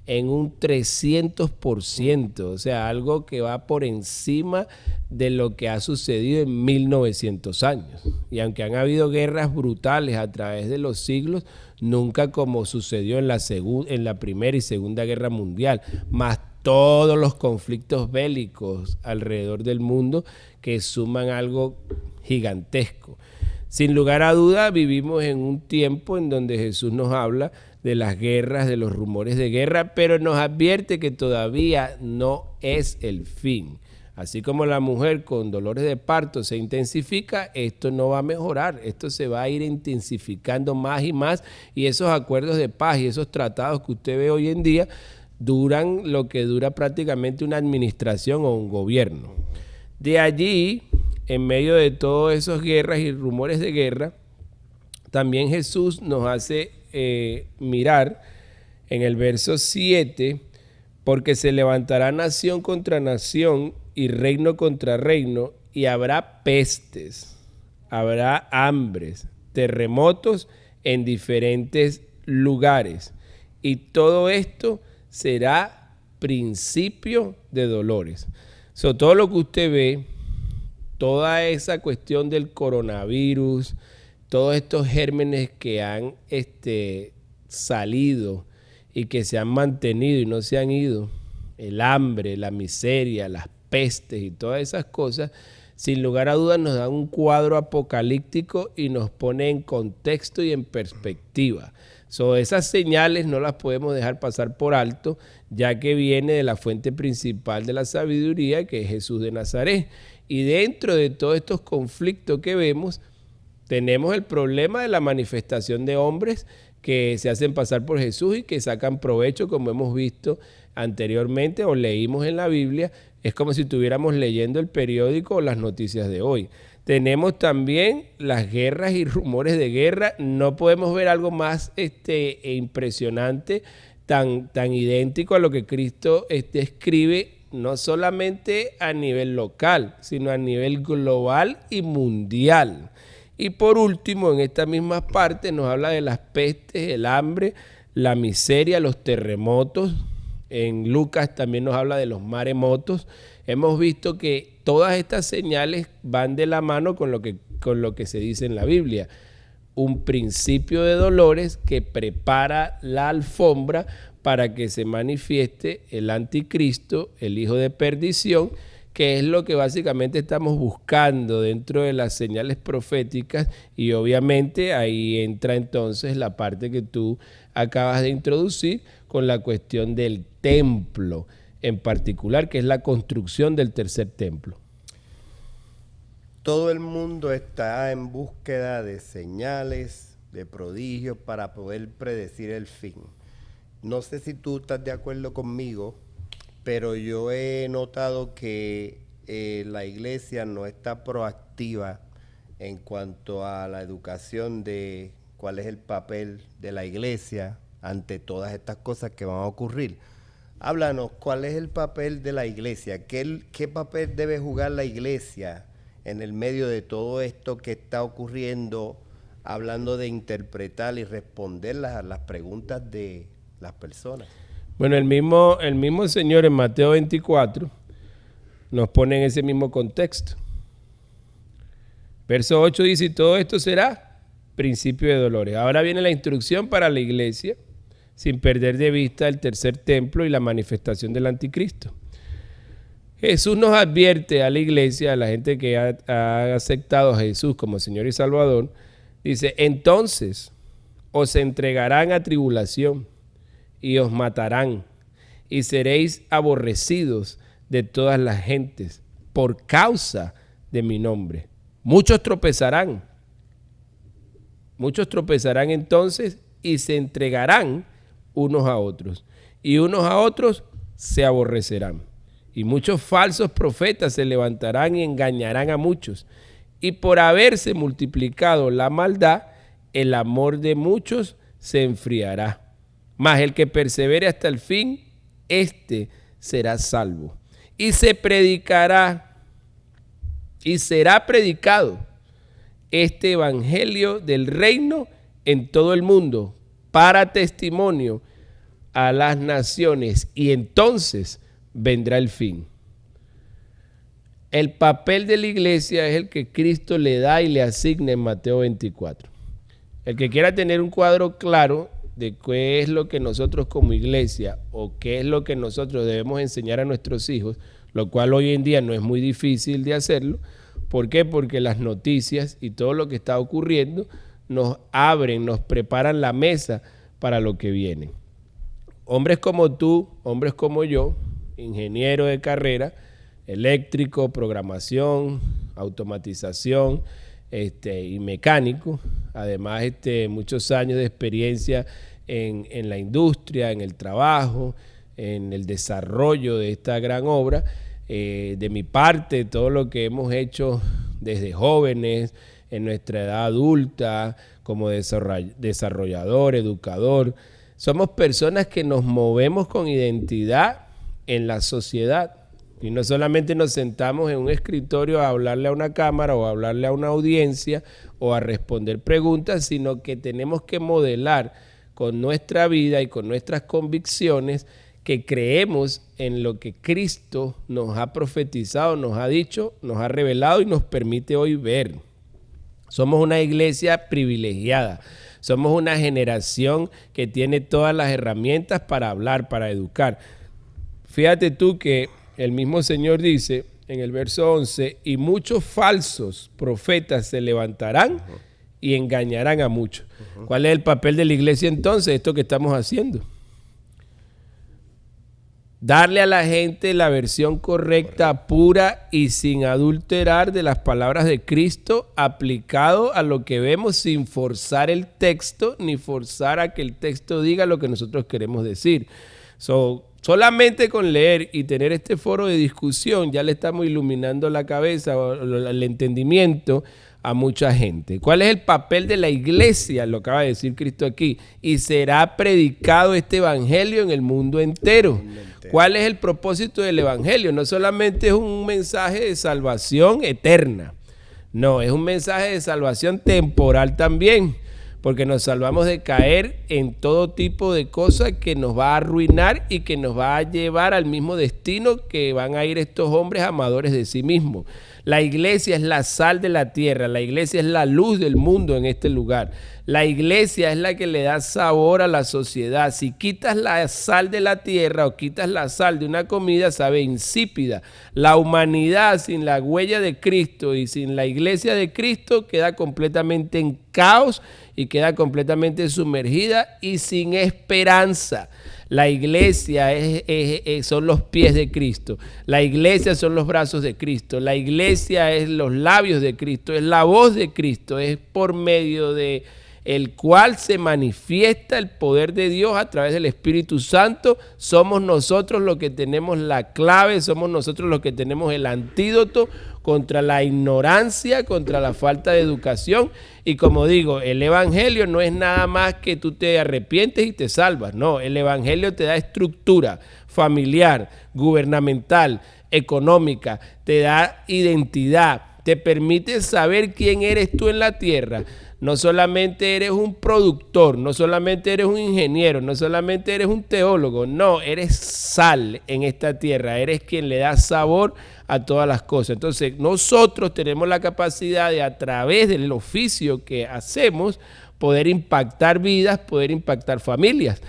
en un 300%, o sea, algo que va por encima de lo que ha sucedido en 1900 años. Y aunque han habido guerras brutales a través de los siglos, nunca como sucedió en la Primera y Segunda Guerra Mundial, más todos los conflictos bélicos alrededor del mundo que suman algo gigantesco. Sin lugar a duda, vivimos en un tiempo en donde Jesús nos habla de las guerras, de los rumores de guerra, pero nos advierte que todavía no es el fin. Así como la mujer con dolores de parto se intensifica, esto no va a mejorar, esto se va a ir intensificando más y más, y esos acuerdos de paz y esos tratados que usted ve hoy en día duran lo que dura prácticamente una administración o un gobierno. De allí, en medio de todas esas guerras y rumores de guerra, también Jesús nos hace mirar en el verso 7, porque se levantará nación contra nación y reino contra reino, y habrá pestes, habrá hambres, terremotos en diferentes lugares, y todo esto será principio de dolores. Todo lo que usted ve, toda esa cuestión del coronavirus, todos estos gérmenes que han salido y que se han mantenido y no se han ido, el hambre, la miseria, las pestes y todas esas cosas, sin lugar a dudas nos dan un cuadro apocalíptico y nos pone en contexto y en perspectiva. Esas señales no las podemos dejar pasar por alto, ya que viene de la fuente principal de la sabiduría, que es Jesús de Nazaret. Y dentro de todos estos conflictos que vemos, tenemos el problema de la manifestación de hombres que se hacen pasar por Jesús y que sacan provecho, como hemos visto anteriormente o leímos en la Biblia. Es como si estuviéramos leyendo el periódico o las noticias de hoy. Tenemos también las guerras y rumores de guerra. No podemos ver algo más impresionante, tan idéntico a lo que Cristo escribe, no solamente a nivel local, sino a nivel global y mundial. Y por último, en esta misma parte nos habla de las pestes, el hambre, la miseria, los terremotos. En Lucas también nos habla de los maremotos. Hemos visto que todas estas señales van de la mano con lo que se dice en la Biblia. Un principio de dolores que prepara la alfombra para que se manifieste el anticristo, el hijo de perdición, que es lo que básicamente estamos buscando dentro de las señales proféticas, y obviamente ahí entra entonces la parte que tú acabas de introducir con la cuestión del templo en particular, que es la construcción del tercer templo. Todo el mundo está en búsqueda de señales, de prodigios para poder predecir el fin. No sé si tú estás de acuerdo conmigo, pero yo he notado que la iglesia no está proactiva en cuanto a la educación de cuál es el papel de la iglesia ante todas estas cosas que van a ocurrir. Háblanos, ¿cuál es el papel de la iglesia? ¿Qué papel debe jugar la iglesia en el medio de todo esto que está ocurriendo, hablando de interpretar y responder las preguntas de las personas? Bueno, el mismo Señor en Mateo 24 nos pone en ese mismo contexto. Verso 8 dice, y todo esto será principio de dolores. Ahora viene la instrucción para la iglesia, sin perder de vista el tercer templo y la manifestación del anticristo. Jesús nos advierte a la iglesia, a la gente que ha aceptado a Jesús como Señor y Salvador, dice, entonces os entregarán a tribulación y os matarán y seréis aborrecidos de todas las gentes por causa de mi nombre. Muchos tropezarán entonces y se entregarán unos a otros y unos a otros se aborrecerán. Y muchos falsos profetas se levantarán y engañarán a muchos. Y por haberse multiplicado la maldad, el amor de muchos se enfriará. Mas el que persevere hasta el fin, éste será salvo. Y se predicará y será predicado este evangelio del reino en todo el mundo para testimonio a las naciones. Y entonces vendrá el fin. El papel de la iglesia es el que Cristo le da y le asigna en Mateo 24. El que quiera tener un cuadro claro de qué es lo que nosotros como iglesia o qué es lo que nosotros debemos enseñar a nuestros hijos, lo cual hoy en día no es muy difícil de hacerlo. ¿Por qué? Porque las noticias y todo lo que está ocurriendo nos abren, nos preparan la mesa para lo que viene. Hombres como tú, hombres como yo, ingeniero de carrera, eléctrico, programación, automatización y mecánico, además muchos años de experiencia en la industria, en el trabajo, en el desarrollo de esta gran obra. De mi parte, todo lo que hemos hecho desde jóvenes, en nuestra edad adulta, como desarrollador, educador, somos personas que nos movemos con identidad en la sociedad y no solamente nos sentamos en un escritorio a hablarle a una cámara o a hablarle a una audiencia o a responder preguntas, sino que tenemos que modelar con nuestra vida y con nuestras convicciones que creemos en lo que Cristo nos ha profetizado, nos ha dicho, nos ha revelado y nos permite hoy ver. Somos una iglesia privilegiada. Somos una generación que tiene todas las herramientas para hablar, para educar. Fíjate tú que el mismo Señor dice en el verso 11, y muchos falsos profetas se levantarán y engañarán a muchos. ¿Cuál es el papel de la iglesia entonces? Esto que estamos haciendo. Darle a la gente la versión correcta, pura y sin adulterar de las palabras de Cristo, aplicado a lo que vemos sin forzar el texto, ni forzar a que el texto diga lo que nosotros queremos decir. Solamente con leer y tener este foro de discusión ya le estamos iluminando la cabeza o el entendimiento a mucha gente. ¿Cuál es el papel de la iglesia? Lo acaba de decir Cristo aquí. Y será predicado este evangelio en el mundo entero. ¿Cuál es el propósito del evangelio? No solamente es un mensaje de salvación eterna. No, es un mensaje de salvación temporal también. Porque nos salvamos de caer en todo tipo de cosas que nos va a arruinar y que nos va a llevar al mismo destino que van a ir estos hombres amadores de sí mismos. La iglesia es la sal de la tierra, la iglesia es la luz del mundo en este lugar. La iglesia es la que le da sabor a la sociedad. Si quitas la sal de la tierra o quitas la sal de una comida, sabe insípida. La humanidad sin la huella de Cristo y sin la iglesia de Cristo queda completamente en caos y queda completamente sumergida y sin esperanza. La iglesia son los pies de Cristo. La iglesia son los brazos de Cristo. La iglesia es los labios de Cristo. Es la voz de Cristo. Es por medio de el cual se manifiesta el poder de Dios a través del Espíritu Santo. Somos nosotros los que tenemos la clave. Somos nosotros los que tenemos el antídoto contra la ignorancia, contra la falta de educación. Y como digo, el evangelio no es nada más que tú te arrepientes y te salvas. No, el evangelio te da estructura familiar, gubernamental, económica, te da identidad, te permite saber quién eres tú en la tierra. No solamente eres un productor, no solamente eres un ingeniero, no solamente eres un teólogo, no, eres sal en esta tierra, eres quien le da sabor a todas las cosas. Entonces nosotros tenemos la capacidad de, a través del oficio que hacemos, poder impactar vidas, poder impactar familias,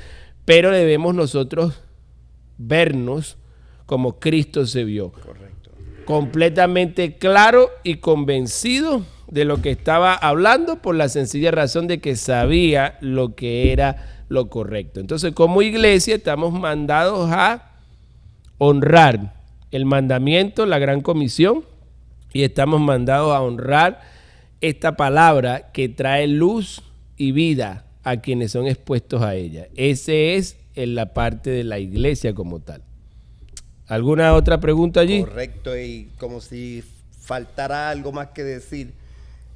pero debemos nosotros vernos como Cristo se vio. Correcto. Completamente claro y convencido de lo que estaba hablando por la sencilla razón de que sabía lo que era lo correcto. Entonces, como iglesia estamos mandados a honrar el mandamiento, la gran comisión, y estamos mandados a honrar esta palabra que trae luz y vida a quienes son expuestos a ella. Ese es en la parte de la iglesia como tal. ¿Alguna otra pregunta allí? Correcto, y como si faltara algo más que decir,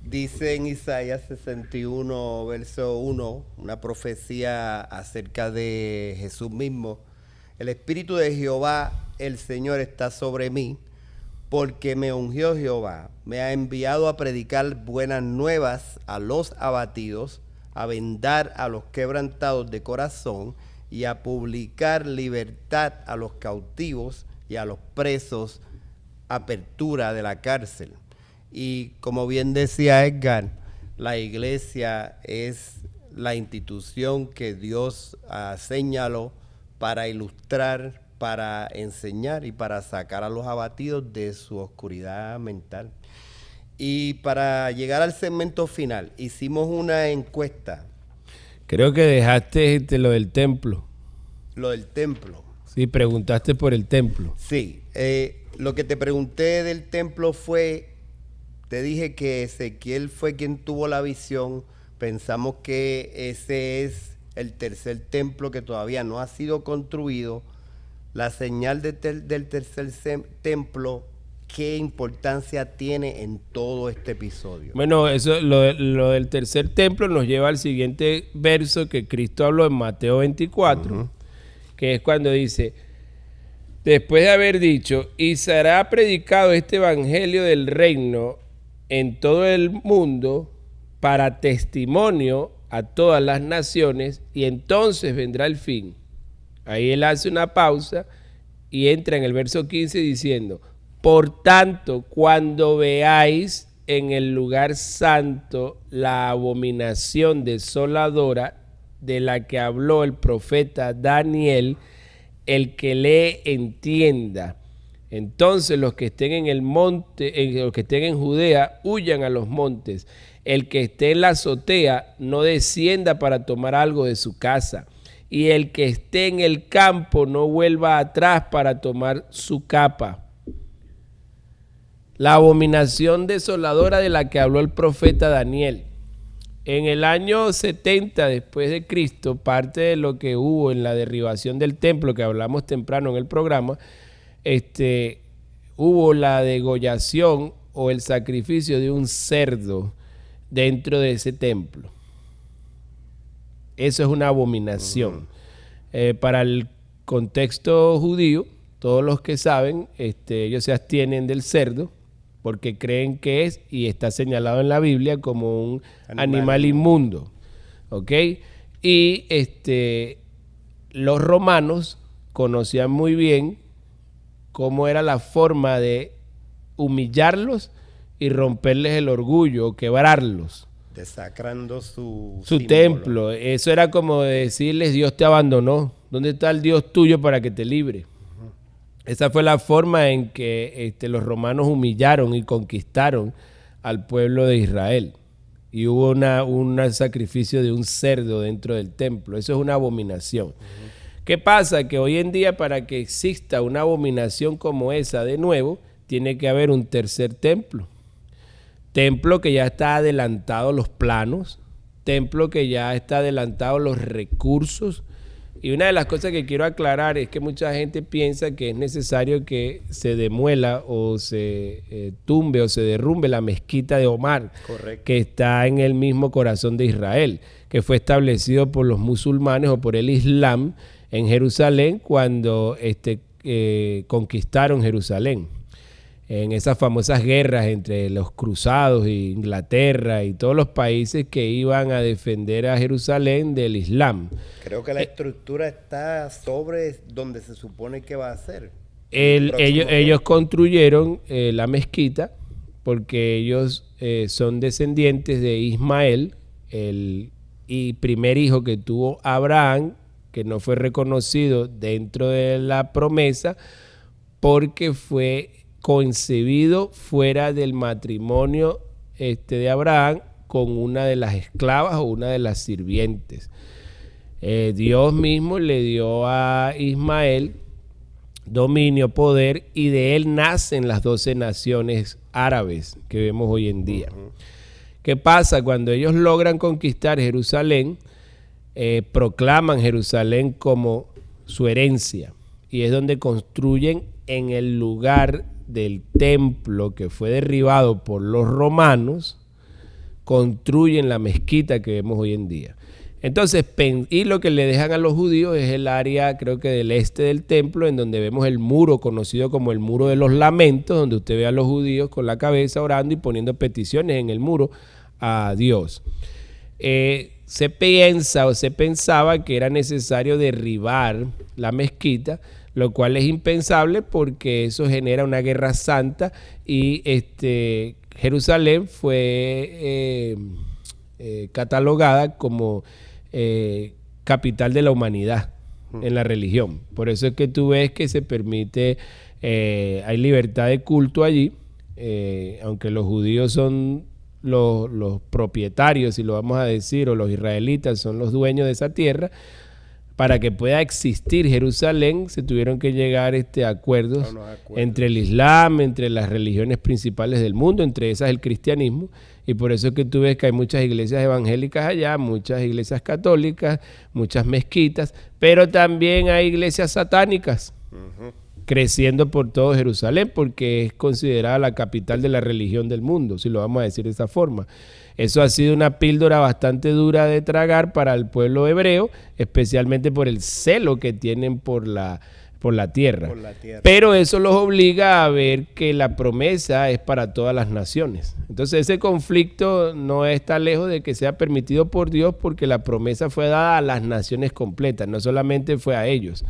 dice en Isaías 61, verso 1, una profecía acerca de Jesús mismo: el Espíritu de Jehová, el Señor, está sobre mí, porque me ungió Jehová, me ha enviado a predicar buenas nuevas a los abatidos, a vendar a los quebrantados de corazón y a publicar libertad a los cautivos y a los presos, apertura de la cárcel. Y como bien decía Edgar, la iglesia es la institución que Dios señaló para ilustrar, para enseñar y para sacar a los abatidos de su oscuridad mental. Y para llegar al segmento final, hicimos una encuesta. Creo que dejaste lo del templo. Lo del templo. Sí, preguntaste por el templo. Sí, lo que te pregunté del templo fue, te dije que Ezequiel fue quien tuvo la visión. Pensamos que ese es el tercer templo que todavía no ha sido construido. La señal del tercer templo, ¿qué importancia tiene en todo este episodio? Bueno, eso, lo del tercer templo nos lleva al siguiente verso que Cristo habló en Mateo 24, que es cuando dice: después de haber dicho, y será predicado este evangelio del reino en todo el mundo para testimonio a todas las naciones, y entonces vendrá el fin. Ahí él hace una pausa y entra en el verso 15 diciendo: por tanto, cuando veáis en el lugar santo la abominación desoladora de la que habló el profeta Daniel, el que lee entienda. Entonces los que estén en el monte, los que estén en Judea, huyan a los montes. El que esté en la azotea, no descienda para tomar algo de su casa. Y el que esté en el campo, no vuelva atrás para tomar su capa. La abominación desoladora de la que habló el profeta Daniel. En el año 70 después de Cristo, parte de lo que hubo en la derribación del templo, que hablamos temprano en el programa, hubo la degollación o el sacrificio de un cerdo dentro de ese templo. Eso es una abominación. Para el contexto judío, todos los que saben, ellos se abstienen del cerdo porque creen que es y está señalado en la Biblia como un animal inmundo. ¿Ok? Y los romanos conocían muy bien cómo era la forma de humillarlos y romperles el orgullo o quebrarlos. Desacrando su templo. Eso era como decirles: Dios te abandonó. ¿Dónde está el Dios tuyo para que te libre? Esa fue la forma en que los romanos humillaron y conquistaron al pueblo de Israel. Y hubo un sacrificio de un cerdo dentro del templo. Eso es una abominación. ¿Qué pasa? Que hoy en día, para que exista una abominación como esa de nuevo, tiene que haber un tercer templo. Templo que ya está adelantado los planos, templo que ya está adelantado los recursos. Y una de las cosas que quiero aclarar es que mucha gente piensa que es necesario que se demuela o se tumbe o se derrumbe la mezquita de Omar, correcto, que está en el mismo corazón de Israel, que fue establecido por los musulmanes o por el Islam en Jerusalén cuando conquistaron Jerusalén. En esas famosas guerras entre los cruzados e Inglaterra y todos los países que iban a defender a Jerusalén del Islam. Creo que la estructura está sobre donde se supone que va a ser. Ellos construyeron la mezquita porque ellos son descendientes de Ismael, el primer hijo que tuvo Abraham, que no fue reconocido dentro de la promesa, porque fue concebido fuera del matrimonio de Abraham con una de las esclavas o una de las sirvientes. Dios mismo le dio a Ismael dominio, poder, y de él nacen las 12 naciones árabes que vemos hoy en día. ¿Qué pasa? Cuando ellos logran conquistar Jerusalén, proclaman Jerusalén como su herencia, y es donde construyen en el lugar del templo que fue derribado por los romanos, construyen la mezquita que vemos hoy en día. Entonces, y lo que le dejan a los judíos es el área, creo que del este del templo, en donde vemos el muro conocido como el muro de los lamentos, donde usted ve a los judíos con la cabeza orando y poniendo peticiones en el muro a Dios. Se piensa o se pensaba que era necesario derribar la mezquita, lo cual es impensable porque eso genera una guerra santa, y Jerusalén fue catalogada como capital de la humanidad en la religión. Por eso es que tú ves que se permite, hay libertad de culto allí, aunque los judíos son los propietarios, si lo vamos a decir, o los israelitas son los dueños de esa tierra. Para que pueda existir Jerusalén se tuvieron que llegar a acuerdos entre el Islam, entre las religiones principales del mundo, entre esas el cristianismo, y por eso es que tú ves que hay muchas iglesias evangélicas allá, muchas iglesias católicas, muchas mezquitas, pero también hay iglesias satánicas creciendo por todo Jerusalén, porque es considerada la capital de la religión del mundo, si lo vamos a decir de esa forma. Eso ha sido una píldora bastante dura de tragar para el pueblo hebreo, especialmente por el celo que tienen por la tierra. Pero eso los obliga a ver que la promesa es para todas las naciones. Entonces ese conflicto no está lejos de que sea permitido por Dios, porque la promesa fue dada a las naciones completas, no solamente fue a ellos.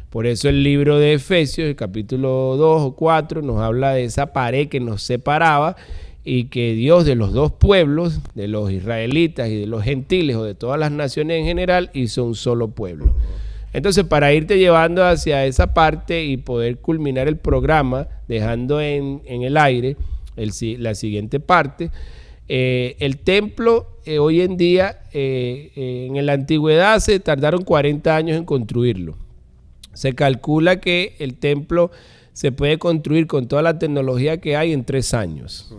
Por eso el libro de Efesios, el capítulo 2 o 4, nos habla de esa pared que nos separaba, y que Dios de los dos pueblos, de los israelitas y de los gentiles, o de todas las naciones en general, hizo un solo pueblo. Entonces, para irte llevando hacia esa parte y poder culminar el programa, dejando en el aire la siguiente parte, el templo hoy en día, en la antigüedad se tardaron 40 años en construirlo. Se calcula que el templo se puede construir con toda la tecnología que hay en 3 años.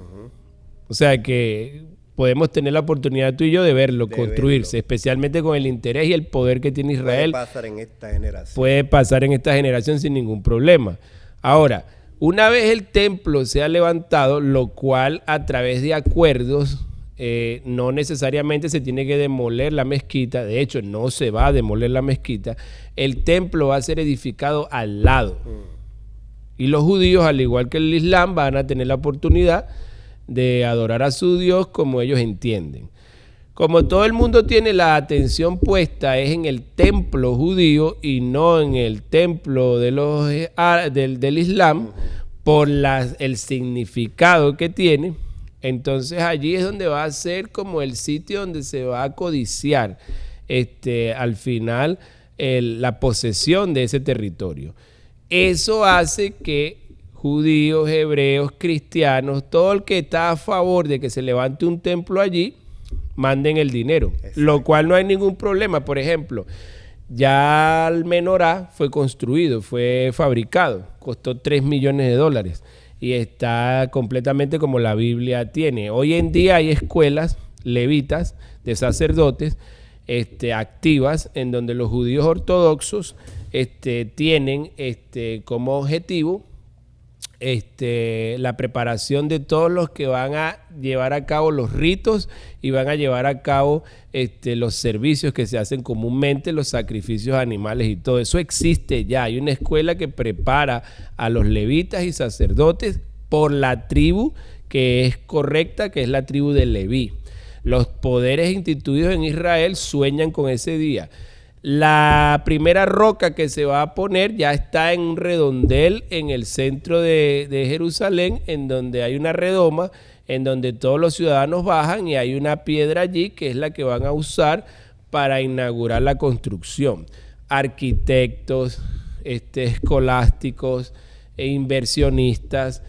O sea que podemos tener la oportunidad tú y yo de verlo construirse, especialmente con el interés y el poder que tiene Israel. Puede pasar en esta generación. Puede pasar en esta generación sin ningún problema. Ahora, una vez el templo sea levantado, lo cual a través de acuerdos, no necesariamente se tiene que demoler la mezquita, de hecho no se va a demoler la mezquita, el templo va a ser edificado al lado. Y los judíos, al igual que el Islam, van a tener la oportunidad de adorar a su Dios como ellos entienden. Como todo el mundo tiene la atención puesta es en el templo judío y no en el templo de del Islam, por el significado que tiene, entonces allí es donde va a ser como el sitio donde se va a codiciar al final la posesión de ese territorio. Eso hace que judíos, hebreos, cristianos, todo el que está a favor de que se levante un templo allí, manden el dinero. Exacto. Lo cual no hay ningún problema. Por ejemplo, ya el menorá fue construido, fue fabricado, costó $3 millones y está completamente como la Biblia tiene. Hoy en día hay escuelas levitas de sacerdotes activas, en donde los judíos ortodoxos tienen como objetivo la preparación de todos los que van a llevar a cabo los ritos y van a llevar a cabo los servicios que se hacen comúnmente, los sacrificios animales y todo eso existe ya. Hay una escuela que prepara a los levitas y sacerdotes por la tribu que es correcta, que es la tribu de Leví. Los poderes instituidos en Israel sueñan con ese día. La primera roca que se va a poner ya está en un redondel en el centro de Jerusalén, en donde hay una redoma, en donde todos los ciudadanos bajan y hay una piedra allí que es la que van a usar para inaugurar la construcción. Arquitectos, escolásticos, inversionistas,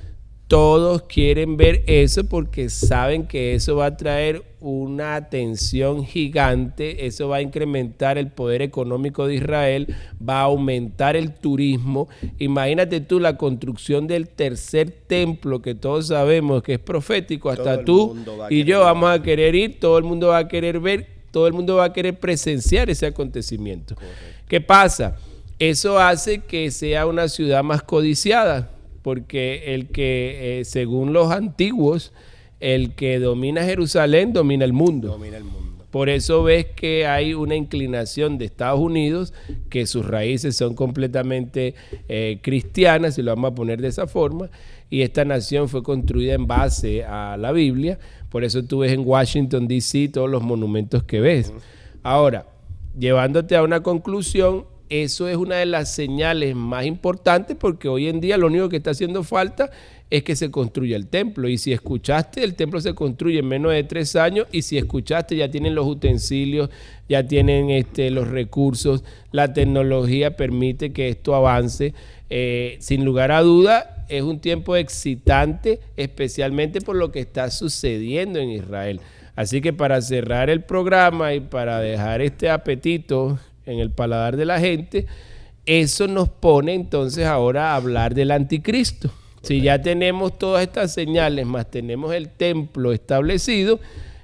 todos quieren ver eso porque saben que eso va a traer una atención gigante, eso va a incrementar el poder económico de Israel, va a aumentar el turismo. Imagínate tú la construcción del tercer templo, que todos sabemos que es profético, hasta tú y yo vamos a querer ir, todo el mundo va a querer ver, todo el mundo va a querer presenciar ese acontecimiento. Correcto. ¿Qué pasa? Eso hace que sea una ciudad más codiciada, porque el que, según los antiguos, el que domina Jerusalén domina el mundo. Domina el mundo. Por eso ves que hay una inclinación de Estados Unidos, que sus raíces son completamente cristianas, si lo vamos a poner de esa forma, y esta nación fue construida en base a la Biblia. Por eso tú ves en Washington, D.C. todos los monumentos que ves. Ahora, llevándote a una conclusión, eso es una de las señales más importantes, porque hoy en día lo único que está haciendo falta es que se construya el templo. Y si escuchaste, el templo se construye en menos de 3 años, y si escuchaste, ya tienen los utensilios, ya tienen los recursos, la tecnología permite que esto avance. Sin lugar a duda, es un tiempo excitante, especialmente por lo que está sucediendo en Israel. Así que para cerrar el programa y para dejar este apetito en el paladar de la gente, eso nos pone entonces ahora a hablar del anticristo. Si ya tenemos todas estas señales, más tenemos el templo establecido,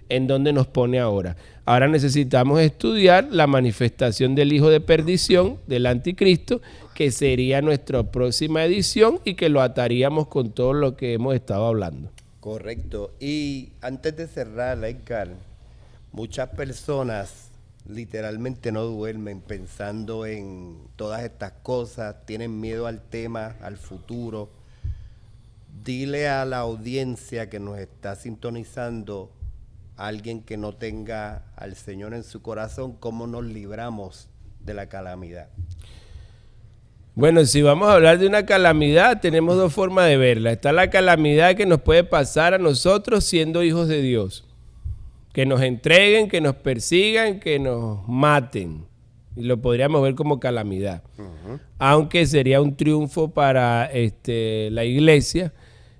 ¿en dónde nos pone ahora? Ahora necesitamos estudiar la manifestación del hijo de perdición, del anticristo, que sería nuestra próxima edición y que lo ataríamos con todo lo que hemos estado hablando. Correcto. Y antes de cerrar, Edgar, muchas personas literalmente no duermen pensando en todas estas cosas, tienen miedo al tema, al futuro. Dile a la audiencia que nos está sintonizando, a alguien que no tenga al Señor en su corazón, cómo nos libramos de la calamidad. Bueno, si vamos a hablar de una calamidad, tenemos 2 formas de verla. Está la calamidad que nos puede pasar a nosotros siendo hijos de Dios. Que nos entreguen, que nos persigan, que nos maten. Y lo podríamos ver como calamidad. Aunque sería un triunfo para la iglesia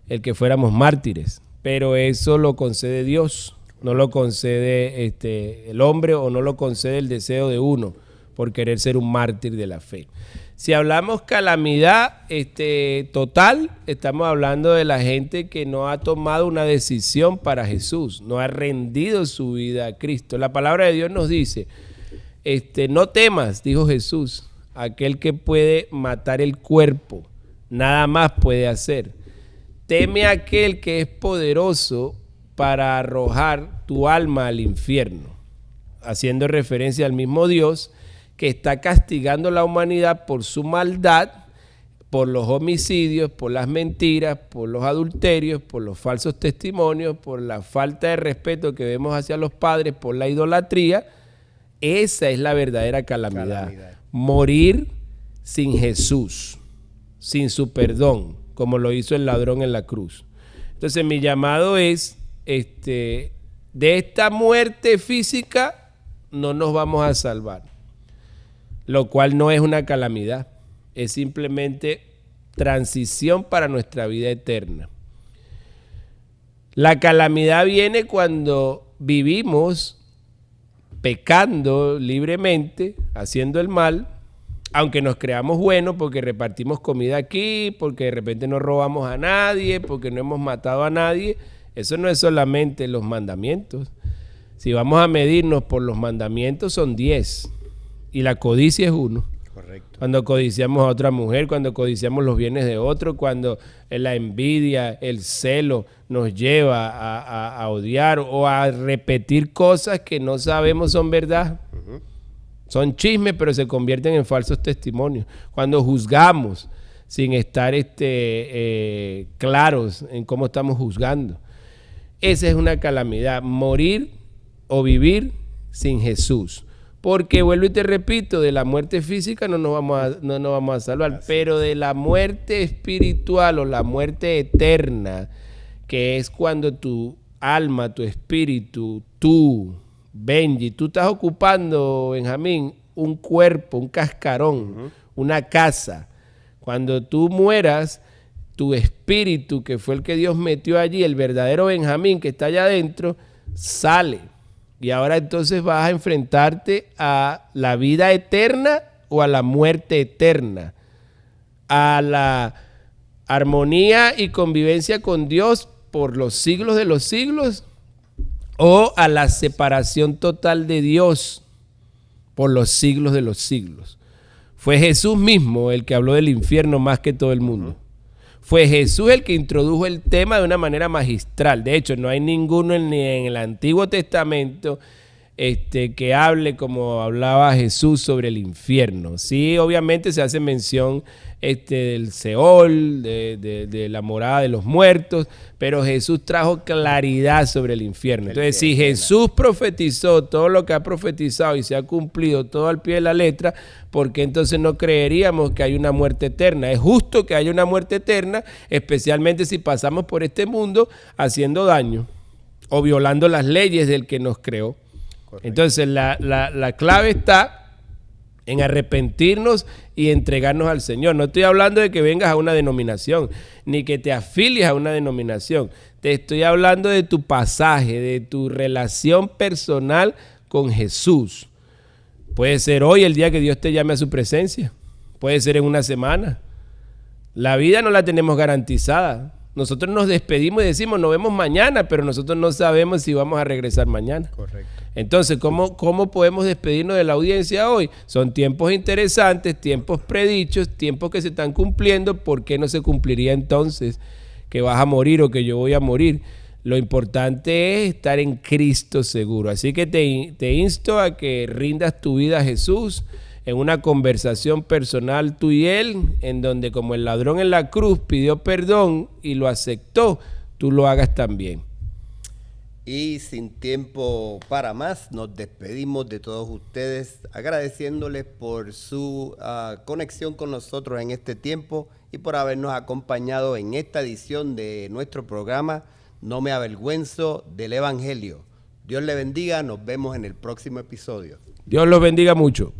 el que fuéramos mártires. Pero eso lo concede Dios, no lo concede el hombre, o no lo concede el deseo de uno por querer ser un mártir de la fe. Si hablamos calamidad total, estamos hablando de la gente que no ha tomado una decisión para Jesús, no ha rendido su vida a Cristo. La palabra de Dios nos dice, no temas, dijo Jesús, aquel que puede matar el cuerpo, nada más puede hacer. Teme a aquel que es poderoso para arrojar tu alma al infierno, haciendo referencia al mismo Dios que está castigando a la humanidad por su maldad, por los homicidios, por las mentiras, por los adulterios, por los falsos testimonios, por la falta de respeto que vemos hacia los padres, por la idolatría. Esa es la verdadera calamidad. Morir sin Jesús, sin su perdón, como lo hizo el ladrón en la cruz. Entonces mi llamado es, de esta muerte física no nos vamos a salvar, lo cual no es una calamidad, es simplemente transición para nuestra vida eterna. La calamidad viene cuando vivimos pecando libremente, haciendo el mal, aunque nos creamos buenos porque repartimos comida aquí, porque de repente no robamos a nadie, porque no hemos matado a nadie. Eso no es solamente los mandamientos. Si vamos a medirnos por los mandamientos, son 10. Y la codicia es 1. Correcto. Cuando codiciamos a otra mujer, cuando codiciamos los bienes de otro, cuando la envidia, el celo nos lleva a odiar o a repetir cosas que no sabemos son verdad. Son chismes, pero se convierten en falsos testimonios. Cuando juzgamos sin estar claros en cómo estamos juzgando. Esa es una calamidad, morir o vivir sin Jesús. Porque, vuelvo y te repito, de la muerte física no nos vamos a salvar, así, pero de la muerte espiritual o la muerte eterna, que es cuando tu alma, tu espíritu, tú, Benji, tú estás ocupando, Benjamín, un cuerpo, un cascarón, una casa. Cuando tú mueras, tu espíritu, que fue el que Dios metió allí, el verdadero Benjamín que está allá adentro, sale. Y ahora entonces vas a enfrentarte a la vida eterna o a la muerte eterna, a la armonía y convivencia con Dios por los siglos de los siglos, o a la separación total de Dios por los siglos de los siglos. Fue Jesús mismo el que habló del infierno más que todo el mundo. Fue Jesús el que introdujo el tema de una manera magistral. De hecho, no hay ninguno ni en el Antiguo Testamento que hable como hablaba Jesús sobre el infierno. Sí, obviamente se hace mención del Seol, de la morada de los muertos, pero Jesús trajo claridad sobre el infierno. Entonces, si Jesús profetizó todo lo que ha profetizado y se ha cumplido todo al pie de la letra, ¿por qué entonces no creeríamos que hay una muerte eterna? Es justo que haya una muerte eterna, especialmente si pasamos por este mundo haciendo daño o violando las leyes del que nos creó. Correcto. Entonces la clave está en arrepentirnos y entregarnos al Señor. No estoy hablando de que vengas a una denominación, ni que te afilies a una denominación. Te estoy hablando de tu pasaje, de tu relación personal con Jesús. Puede ser hoy el día que Dios te llame a su presencia. Puede ser en una semana. La vida no la tenemos garantizada. Nosotros nos despedimos y decimos, nos vemos mañana, pero nosotros no sabemos si vamos a regresar mañana. Correcto. Entonces, ¿cómo podemos despedirnos de la audiencia hoy? Son tiempos interesantes, tiempos predichos, tiempos que se están cumpliendo. ¿Por qué no se cumpliría entonces que vas a morir o que yo voy a morir? Lo importante es estar en Cristo seguro. Así que te insto a que rindas tu vida a Jesús en una conversación personal tú y Él, en donde como el ladrón en la cruz pidió perdón y lo aceptó, tú lo hagas también. Y sin tiempo para más, nos despedimos de todos ustedes, agradeciéndoles por su conexión con nosotros en este tiempo y por habernos acompañado en esta edición de nuestro programa No me avergüenzo del Evangelio. Dios le bendiga, nos vemos en el próximo episodio. Dios los bendiga mucho.